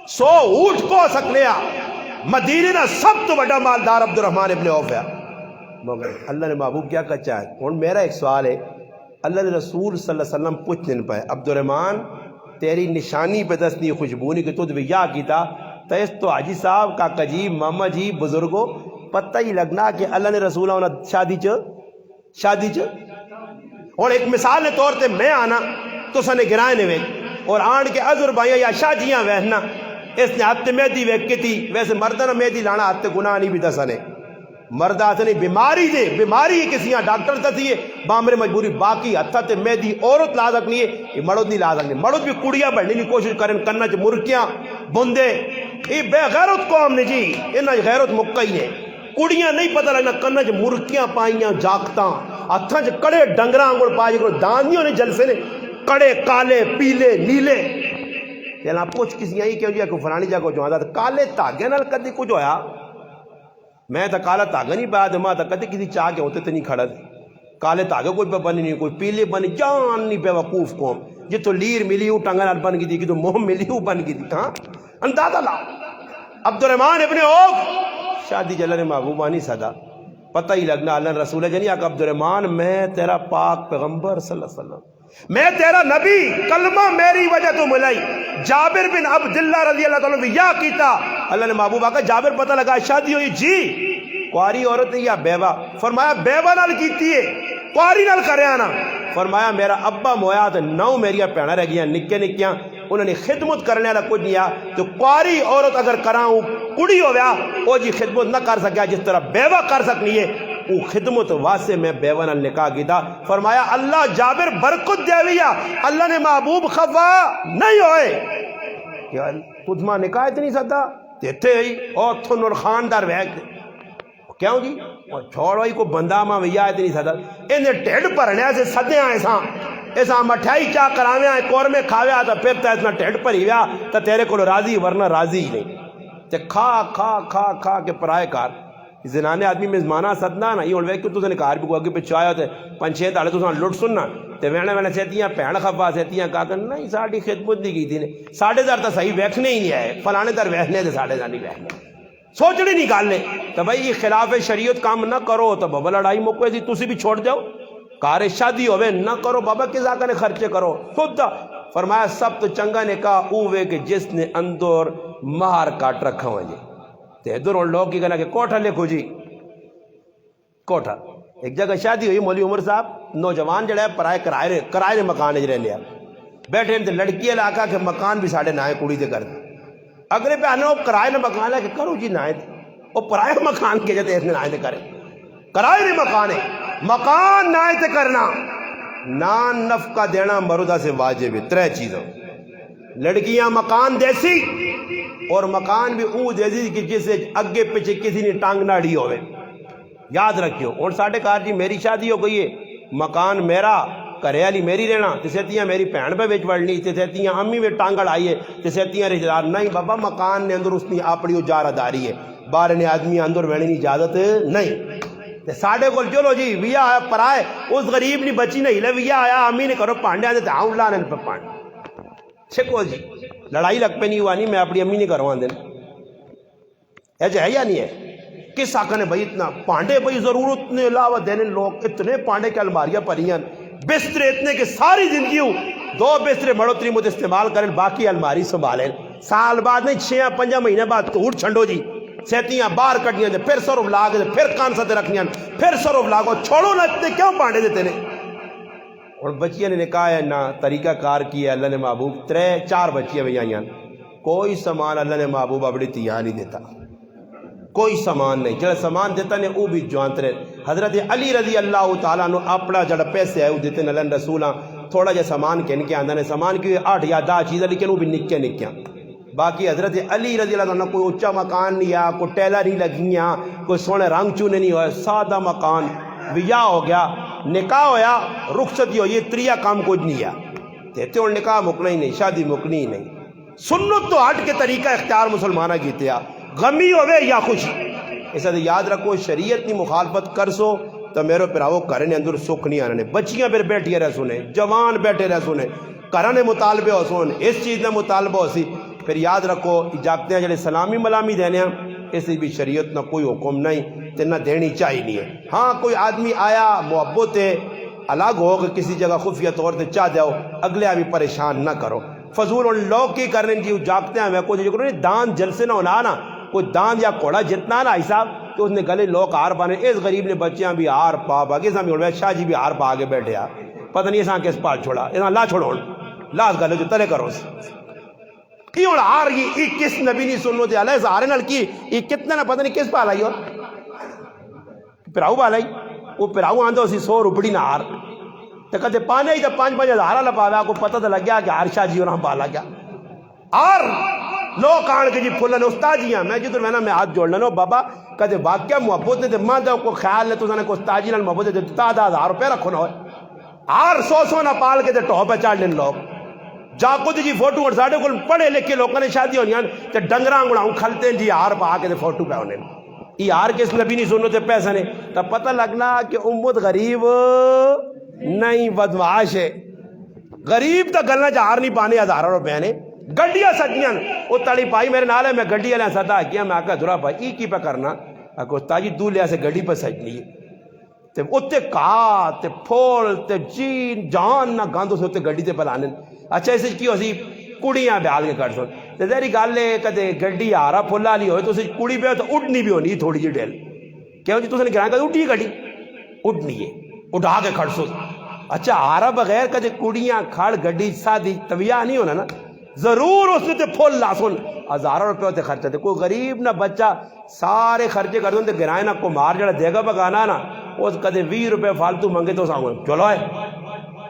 100 اونٹ کو سکنے مدینے نہ سب تو بڑا مالدار عبد الرحمن ابن عوف ہے. مگر اللہ نے محبوب کیا کچا ہے. اور میرا ایک سوال ہے اللہ نے رسول صلی اللہ علیہ وسلم پوچھنے پہ عبد الرحمن تیری نشانی پہ دسنی خوشبونی کہ تو یا کیتا تیس تو حاجی صاحب کاکا جی ماما جی بزرگوں پتہ ہی لگنا کہ اللہ نے رسول شادی چ اور ایک مثال نے طور تے میں آنا تو سنے گرائے نے ویک اور آن کے عذر بھائیاں یا شادیاں وہنا اس نے ہاتھ مہدی ویک کی تھی ویسے مردن مہدی لانا ہاتھ گناہ نہیں بھی دسنے مرد آتے بیماری دے بیماری کسی ڈاکٹر دسیے بامر مجبوری باقی ہتھا تے مہدی عورت لا سکنی ہے یہ مرد نہیں لا سکتے مرد بھی کڑیاں بڑھنے کی کوشش کریں کننا چ مرکیاں بندے یہ بے غیرت قوم نے جی انہاں غیرت مکہ ہی ہے کڑیاں نہیں پتہ لگنا کننا چ مرکیاں پائیاں جاکتاں ہتھاں چ کڑے ڈنگراں انگل پائے کو دانیوں نے جلسے نے کڑے کالے پیلے نیلے جنا پوچھ کسی آئی کیوں جی کو فلانی جگہ جو آتا کالے دھاگے نال کدی کچھ ہویا میں تو کالا دھاگا نہیں پایا ماں تو کدی کسی چاہ کے ہوتے تو نہیں کھڑا کالے دھاگے کوئی پہ بنی نہیں کوئی پیلے بنی جان نہیں پہ وقوف قوم جتوں لیر ملی ہوں ٹنگا نال بن گئی تھی کتوں موہ ملی ہوں بن گئی تھی ہاں اندازہ لا عبد الرحمن ابن عوف شادی جلن محبوبہ نہیں صدا پتہ ہی لگنا اللہ رسول ہے جنی آقا عبد الرحمن میں تیرا پاک پیغمبر صلی اللہ علیہ وسلم میں تیرا نبی کلمہ میری وجہ تو ملائی جابر بن عبداللہ رضی اللہ تعالیٰ یا کیتا اللہ نے محبوب آقا جابر پتہ لگا شادی ہوئی جی کواری عورت نہیں یا بیوہ فرمایا بیوہ نال کیتی ہے کواری نال کرے آنا فرمایا میرا ابا مویا تو 9 میریاں پیڑا رہ گیا نکے نکیاں انہوں نے خدمت کرنے والا کچھ نہیں آ تو کواری عورت اگر کراؤں کڑی ہو گیا وہ جی خدمت نہ کر سکیا جس طرح بیوہ کر سکنی ہے وہ خدمت واسے میں بیوہ نال نکاح کیتا فرمایا اللہ جابر برکت دے ویا اللہ نے محبوب خفا نہیں ہوئے کہ تجھ ماں نکاح اتنی سدا دیتے ہی اور تھو نور خاندار ویک کیوں جی چھوڑ ہوئی کو بندہ ماں ویا اتنی سدا انہیں ٹیڑ پرنے سے سدے آئے ایسا مٹھائی چاہ کراوے آئے کورمے کھاوے آتا پھر تا اتنا ٹیڑ پر ہی ویا تا تیرے کو راضی ورنہ راضی ہی نہیں تے کھا کھا کھا کھا کے پرائے کار زنانے آدمی مزمانہ سدنا نا یہ ہونے کہ تو نے کار بھی کو آگے پہ چاہیا ہوتے 5-6 تاڑے تو سن لٹ سننا تے وینے وینے سیتیاں پہن خفا سیتیاں کہا کہ نہیں ساڑھی خدمت نہیں کی تھی نے 10.5 تا صحیح ویکھنے ہی نہیں آئے فلانے در ویکھنے دے 10.5 نہیں ویکھنے سوچنی نہیں گالنے تو بھائی یہ خلاف شریعت کام نہ کرو تو بابا لڑائی موقع دی تسی بھی چھوڑ جاؤ کار شادی ہوئے نہ کرو بابا کس آقا نے خرچے کرو خود فرمایا سب تو چنگا نے کہا اوے کہ جس نے اندر مہار کاٹ رکھا ہوا جی تے ادھر ان لوگ کی کہنا کہ کوٹھا لکھو جی کوٹھا ایک جگہ شادی ہوئی مولوی عمر صاحب نوجوان جڑا ہے پرائے کرائے مکان رہ لیا بیٹھے ہیں لڑکی علاقہ کے مکان بھی ساڑھے نائے کڑی دے کر دیں اگلے پہ آنے وہ کرائے مکان ہے کہ کرو جی نائے وہ پرائے مکان کے جاتے اس نے نائے کرے کرائے مکان ہے مکان نائے تے کرنا نان نفقہ دینا مرودہ سے واجب ہے 3 چیزوں لڑکیاں مکان دیسی اور مکان بھی او دیسی کہ جسے اگے پیچھے کسی نے ٹانگ نہ ڈی ہوئے یاد رکھیو اور ساڑھے کار جی میری شادی ہو گئی ہے مکان میرا کرے والی میری رہنا تسیتیاں میری بہن پہ بچ وڑنی تسیتیاں امی میں ٹانگڑ آئی ہے تسیتیاں رشتہ دار نہیں بابا مکان نے اندر اس نے اپنی اجارہ داری ہے باہر نے آدمی اندر وینے کی اجازت نہیں ساڑھے کو چلو جی ویا آیا پرائے اس غریب نے بچی نہیں لے ویا آیا امی نے کرو پانڈے آتے تھے آؤں لانے پہ پانڈے چھکو جی لڑائی لگ پہ نہیں ہوا نہیں میں اپنی امی نے کروان دینا ایسے ہے یا نہیں ہے کس آقا نے بھائی اتنا پانڈے بھائی ضرورت نے علاوہ دینے لوگ اتنے پانڈے کے الماریاں پریاں بسترے اتنے کہ ساری زندگی 2 بسترے مڑوتری مت استعمال کریں باقی الماری سنبھالیں سال بعد نہیں 6-5 مہینے بعد ٹوٹ چھنڈو جی سیتیاں باہر کٹیاں پھر سرف لاگ پھر کان ستے رکھنیاں پھر سرف لاگو چھوڑو نہ اتنے کیوں پانڈے دیتے نے اور بچیاں نے نکاح ہے نہ طریقہ کار کیا اللہ نے محبوب 3-4 بچیاں بھی آئیاں کوئی سامان اللہ نے محبوب اپنی تیار نہیں دیتا کوئی سامان نہیں جڑا سامان دیتا نے وہ بھی جوانت رہے حضرت علی رضی اللہ تعالیٰ نے اپنا جڑا پیسے ہے وہ دیتے ہیں اللہ رسولہ تھوڑا جا سامان کہن کے آندہ نے سامان کی 8 یا 10 چیزیں لیکن وہ بھی نکیاں باقی حضرت علی رضی اللہ تعالیٰ کوئی اچھا مکان نہیں آیا کوئی ٹیلر نہیں لگیاں کوئی سونے رنگ چونے نہیں ہوئے سادہ مکان ویا ہو گیا نکاح ہویا رخصتی ہو یہ 3 کام کچھ نہیں ہے دیتے اور نکاح مکنا ہی نہیں شادی مکنی ہی نہیں سنت تو ہٹ کے طریقہ اختیار مسلمانہ کیتے ہیں غمی ہوئے یا خوشی ایسا یاد رکھو شریعت کی مخالفت کر سو تو میرے پراؤ کرنے اندر سکھ نہیں آنے بچیاں پھر بیٹھے رہ سنے جوان بیٹھے رہ سنے کرنے مطالبے ہو سن اس چیز نے مطالبہ ہو سی پھر یاد رکھو اجازتیں ہیں جڑے سلامی ملامی دینے ہیں اس بھی شریعت نہ کوئی حکم نہیں تے نہ دینی چاہیے نہیں ہے ہاں کوئی آدمی آیا محبت ہے الگ ہو کہ کسی جگہ خفیہ طور سے چاہ دیو اگلے آدمی پریشان نہ کرو فضول اور لوگ کی کرنے کی جاگتے ہیں کوئی جو کرو دان جلسے نہ ہونا نا کوئی دان یا کوڑا جتنا نا حساب تو اس نے گلے لوگ ہار پانے اس غریب نے بچیاں بھی ہار پا باقی سامنے ہوڑ شاہ جی بھی ہار پا آگے بیٹھے آ پتہ نہیں اساں کس پال چھوڑا اساں لا چھوڑو لاس گلے جو تلے کرو کی ہوں ہار یہ کس نبی نہیں سنو تے علیہ سارے نال کی یہ کتنا نہ پتہ نہیں کس پال آئی ہو پھراؤ والا ہی وہ پھراؤ آندو اسی 100 روپڑی نہ ہار تو کدے پانے ہی تو 5-5 ہزار لپاویا کو پتہ تو لگ گیا کہ ہر شاہ جی اور ہم بالا گیا اور لوگ آن کے جی پھولن استاد جی ہیں میں جدھر میں ہاتھ جوڑ لینا بابا کدے واقعہ محبت نے دے ماں دے کو خیال لے تو سنے کو استاد جی نے محبت دے 10,000 روپے رکھو نہ ہوئے اور 100 نہ پال کے دے ٹوہ پہ چاڑ لین لوگ جا کو جی فوٹو اور ساڑھے کو پڑھے لکھے لوگوں نے شادی ہونی ہیں تے ڈنگراں گڑاؤں کھلتے ہیں جی ہار پا کے دے فوٹو پہ ہونے یہ ہار کے اس نبی نہیں سنو تے پیسہ نے تب پتہ لگنا کہ امت غریب نہیں بدمعاش ہے غریب تا گلنا چا ہار نہیں پانے 1000 روپے نے گڈیاں سجیاں وہ تڑی پائی میرے نال ہے میں گڈی والے سدا کیا میں آکا دھرا پائی ای کی پہ کرنا آکو تاجی دو لیا سے گڈی پہ سجنی تے اتے کا تے پھول تے جین جان نہ گاندو سے اتے گڈی تے پلانے اچھا اسے کیوں اسی کڑیاں بیال کے کر سو تے دہری گال لے کدے گڈی آرہ پھولا لی ہوئے تو اسے کڑی پہ تو اٹھنی بھی ہونی تھوڑی جی ڈیل کیوں جی تو اسے نے گرائیں کدے اٹھی گڈی اٹھنی ہے اٹھا کے کھڑ سو اچھا آرہ بغیر کدے کڑیاں کھڑ گڈی سادی طویہ نہیں ہونا نا ضرور اس نے تے پھول لاسون 1000 روپے ہوتے خرچہ دے کوئی غریب نہ بچہ سارے خرچے کر دوں تے گرائیں نہ کو مار جڑا دے گا پکانا نا اس کدے 20 روپے فالتو منگے تو ساؤں چلو ہے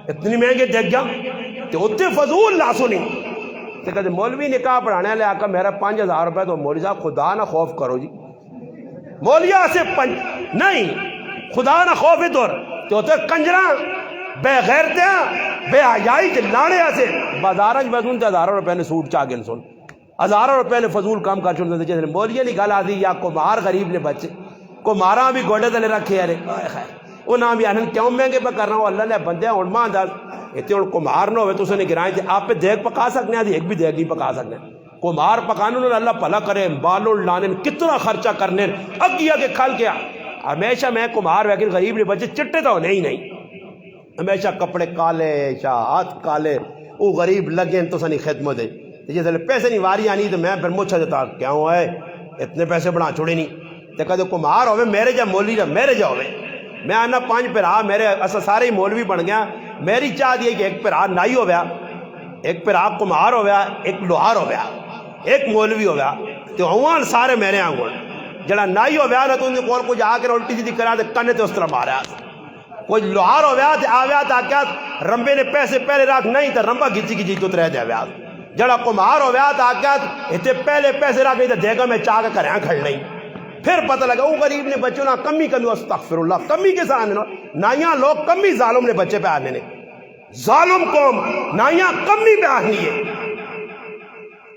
اتنی مہنگے دیکھ گیا تے اتے فضول لاسونی تے کدے مولوی نکاح پڑھانے لے آکا میرا 5000 روپے تو مولوی صاحب خدا نہ خوف کرو جی مولیہ سے نہیں خدا نہ خوف دور تے ہوتے کنجراں بے غیرتیاں بے حیائی کے لانے ایسے بازارہ جب سنتے 1000 روپے نے سوٹ چاہ گئے سن 1000 روپے نے فضول کام کر چھوڑتے جیسے مولیہ نہیں گل آدھی یا کمار غریب نے بچے کماراں بھی گوڑے تلے رکھے یارے وہ نام بھی آنن کیوں مہنگے پہ کر رہا ہوں اللہ نے بندے ہیں اڑ ماں دار اتنے اڑ کمار نہ ہوئے تو اسے نے گرائیں تھے آپ پہ دیکھ پکا سکنے ہیں ایک بھی دیکھ نہیں پکا سکنے کمار پکانے انہوں نے اللہ پلا کرے بالوں لانے کتنا خرچہ کرنے اگیا کے کھل کیا ہمیشہ میں کمار لیکن غریب نے بچے چٹے تو نہیں ہمیشہ کپڑے کالے ہاتھ کالے وہ غریب لگے تو سنی خدمت ہے جیسے پیسے نہیں واری آنی تو میں پھر مچھا دیتا کیا ہوا ہے اتنے پیسے بنا چھوڑے نہیں تو کہتے کمار ہوئے میرے جا مولی جا میرے جا ہوئے میں آنا 5 پھرا میرے اصل سارے ہی مولوی بن گیا میری چاہ دی ہے کہ ایک پھرا نائی ہو گیا ایک پھرا کمار ہو گیا ایک لوہار ہو گیا ایک مولوی ہو گیا تو ہوان سارے میرے آنگوڑ جڑا نائی ہو گیا نا تو انہیں کول کو جا کے الٹی سیدھی کرا دے کنے تے اس طرح مارا کوئی لوہار ہو گیا آ گیا تھا کیا رمبے نے پیسے پہلے رات نہیں تو رمبا گھچی کی جیت رہ جائے گیا جڑا کمار ہو گیا تھا کیا اتنے پہلے پیسے رکھ نہیں تو دے گا میں چاہ کے کریں کھڑ نہیں پھر پتہ لگا وہ غریب نے بچوں نا کمی استغفر اللہ کمی کے ساتھ نائیاں لوگ کمی ظالم نے بچے پہ آنے نے ظالم قوم نائیاں کمی پہ آنی ہے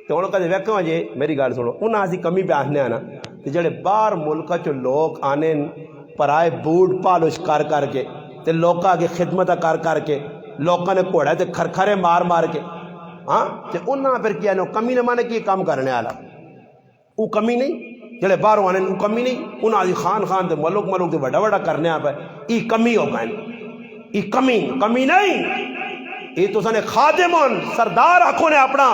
تو انہوں کہتے ویکھو جی میری گال سنو انہاں اسی کمی پہ آنے آنا تو جڑے باہر ملکہ چو لوگ آنے پرائے بوٹ پالش کر کے تے لوکاں کی خدمت کر کے لوکاں نے کوڑے تے کھرکھرے مار کے ہاں تے انہاں پھر کیا نو کمی نہ مانے کی کام کرنے والا وہ کمی نہیں جڑے باہر آنے وہ کمی نہیں انہاں دی خان تے ملک تے بڑا کرنے آ پہ ای کمی ہو گئے ای کمی نہیں ای تو سنے خادمون سردار آنکھوں نے اپنا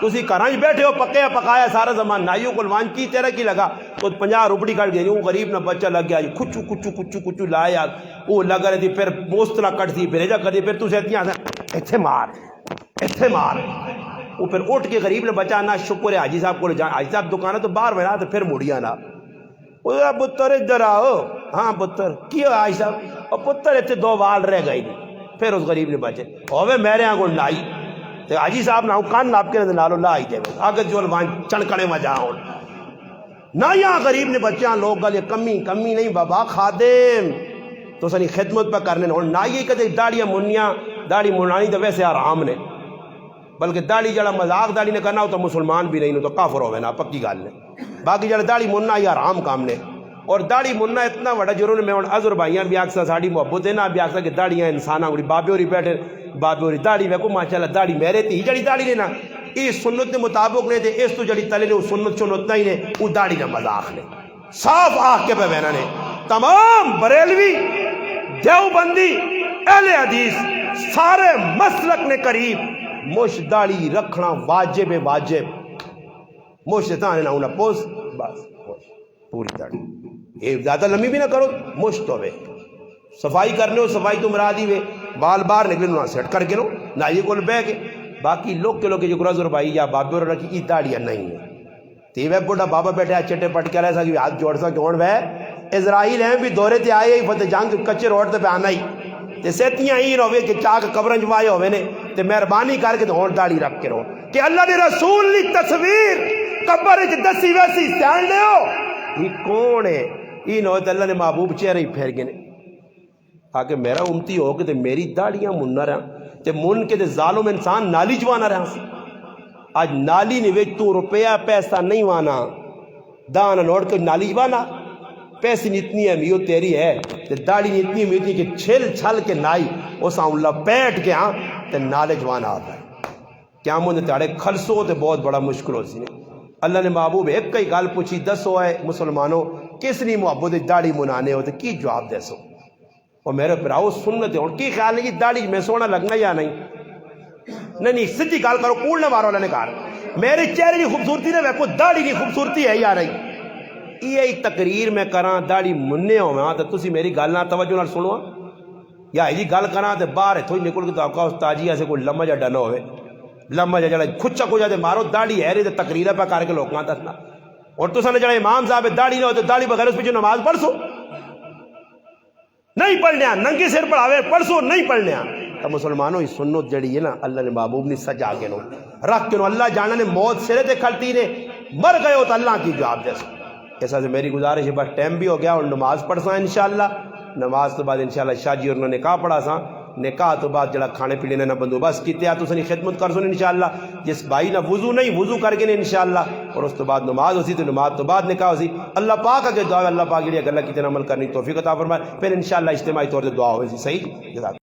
تسی گھراں بیٹھے ہو پکے پکایا سارا زمان نائیوں کو لوان کی تیرا کی لگا تو 50 روپڑی کٹ گئی وہ غریب نہ بچہ لگ گیا کچو لایا وہ لگ رہی تھی پھر موستلا کٹ تھی بھیجا کر دی پھر تو سہتی آتا ایتھے مار وہ پھر اٹھ کے غریب نے بچہ نہ شکر ہے حاجی صاحب کو جائیں حاجی صاحب دکان ہے تو باہر بنا تو پھر مڑیا نا وہ پتر ادھر آؤ ہاں پتر کی ہو حاجی صاحب اور پتر اتنے 2 وال رہ گئی پھر اس غریب نے بچے ہوئے میرے آنگوں نائی تو حاجی صاحب نہ کان ناپ کے نالو لا آئی دے آگے جو وہاں چڑکنے میں جاؤں نہ یہاں غریب نے بچیاں لوگ گلے کمی نہیں بابا خادم تو سنی خدمت پہ کرنے نہ یہ کہتے داڑیاں منیاں داڑھی منانی تو ویسے آرام نے بلکہ داڑھی جڑا مذاق داڑھی نے کرنا ہو تو مسلمان بھی نہیں تو کافر ہوئے نا پکی گال نے باقی جڑا داڑھی مننا یہ آرام کام نے اور داڑھی مننا اتنا بڑا ضرور میں عذر بھائیاں بھی آکسا ساڑھی محبت ہے نا بھی آکسا کہ داڑیاں انساناں گوڑی بابے ہوری بیٹھے بابے ہوری داڑھی ویکو ماشاءاللہ داڑھی میرے تھی جڑی داڑھی لینا اس سنت کے مطابق نے تھے اس تو جڑی تلے نے سنت چنت نہیں نے وہ داڑھی نہ مذاق نے صاف آہ کے پہ بہنا نے تمام بریلوی دیوبندی اہل حدیث سارے مسلک نے قریب مش داڑھی رکھنا واجب مش تانے نہ انہیں پوس بس پوری داڑھی یہ زیادہ لمبی بھی نہ کرو مش تو وے صفائی کرنے ہو صفائی تو مرادی وے بال باہر نکلے نہ سیٹ کر کے نو نہ یہ کول بہ کے باقی لوگ جو گرازر بھائی یا بابے اور رکھی یہ داڑیاں نہیں ہیں تی وے بڑا بابا بیٹھے چٹے پٹ کے رہے سا کہ ہاتھ جوڑ سا کون وے اسرائیل ہیں بھی دورے تے آئے ہی فتح جنگ کچے روڈ تے پہ آنا ہی تے سیتیاں ہی نہ ہوئے کہ چاک قبرن جوائے ہوئے نے تے مہربانی کر کے ہون داڑھی رکھ کے رہو کہ اللہ نے رسول لی تصویر قبر وچ دسی ویسی سیان لے ہو یہ کون ہے یہ نہ ہوئے تے اللہ نے محبوب چہرے ہی پھیر گئے آکے میرا امتی ہو کہ تے میری داڑیاں من نہ رہا تے من کے تے ظالم انسان نالی جوانا رہا سی آج نالی نے ویچ تو روپیہ پیسہ نہیں وانا دانا نوڑ کے نالی جوانا پیسے اتنی اہمیت تیری ہے تے داڑھی اتنی اہمیت ہے کہ چھل چھل کے نائی اس اللہ پیٹ کے ہاں تے نالے جوانا آتا ہے کیا مجھے تاڑے کھلسو تے بہت بڑا مشکل ہو سی اللہ نے محبوب ایک کئی گال پوچھی دسو ہے مسلمانوں کس نہیں محبوب داڑھی منانے ہوتے کی جواب دے سو اور میرے پراؤ سنت ہے کی خیال ہے کہ داڑھی میں سونا لگنا یا نہیں سچی گال کرو کوڑ نہ مارو اللہ نے کہا میرے چہرے کی خوبصورتی نے کو داڑھی کی خوبصورتی ہے یا نہیں یہ تقریر میں کراں داڑھی مننے ہوا تو تسی میری گل نہ توجہ نال سنو یا یہ گل کراں تے باہر تھوڑی نکل کے تو استاجی سے کوئی لمبا جا ڈنا ہوئے لمبا جا جڑا کھچا کھچا تے مارو داڑھی ہے تے تقریر پہ کر کے لوکاں دسنا اور تساں نے جڑا امام صاحب داڑھی نہ ہو تے داڑھی بغیر اس پیچھے نماز پڑھ سو نہیں پڑھنے ننگے سر پڑھاوے پڑھ سو نہیں پڑھنے تو مسلمانوں ہی سنت جڑی ہے نا اللہ نے محبوب نے سجا کے نو رکھ کے نو اللہ جانا نے موت سرے تے کھلتی نے مر گئے ہو تو اللہ کی جواب دے سو ایسا سے میری گزارش ہے بس ٹائم بھی ہو گیا اور نماز پڑھ سا انشاءاللہ نماز تو بعد انشاءاللہ شاہ جی اور انہوں نے نکاح پڑھا سا نکاح تو بعد جڑا کھانے پینے نہ بندوبست کیتے تو سنی خدمت کر سن انشاءاللہ جس بھائی نہ وضو نہیں وضو کر کے انشاءاللہ اور اس تو بعد نماز ہوسی تو نماز تو بعد نکاح ہوسی اللہ پاک اگے دعا اللہ پاک جڑی گلاں کیتے عمل کرنی توفیق عطا فرمائے پھر انشاءاللہ اجتماعی طور تے دعا ہوے سی صحیح جزاک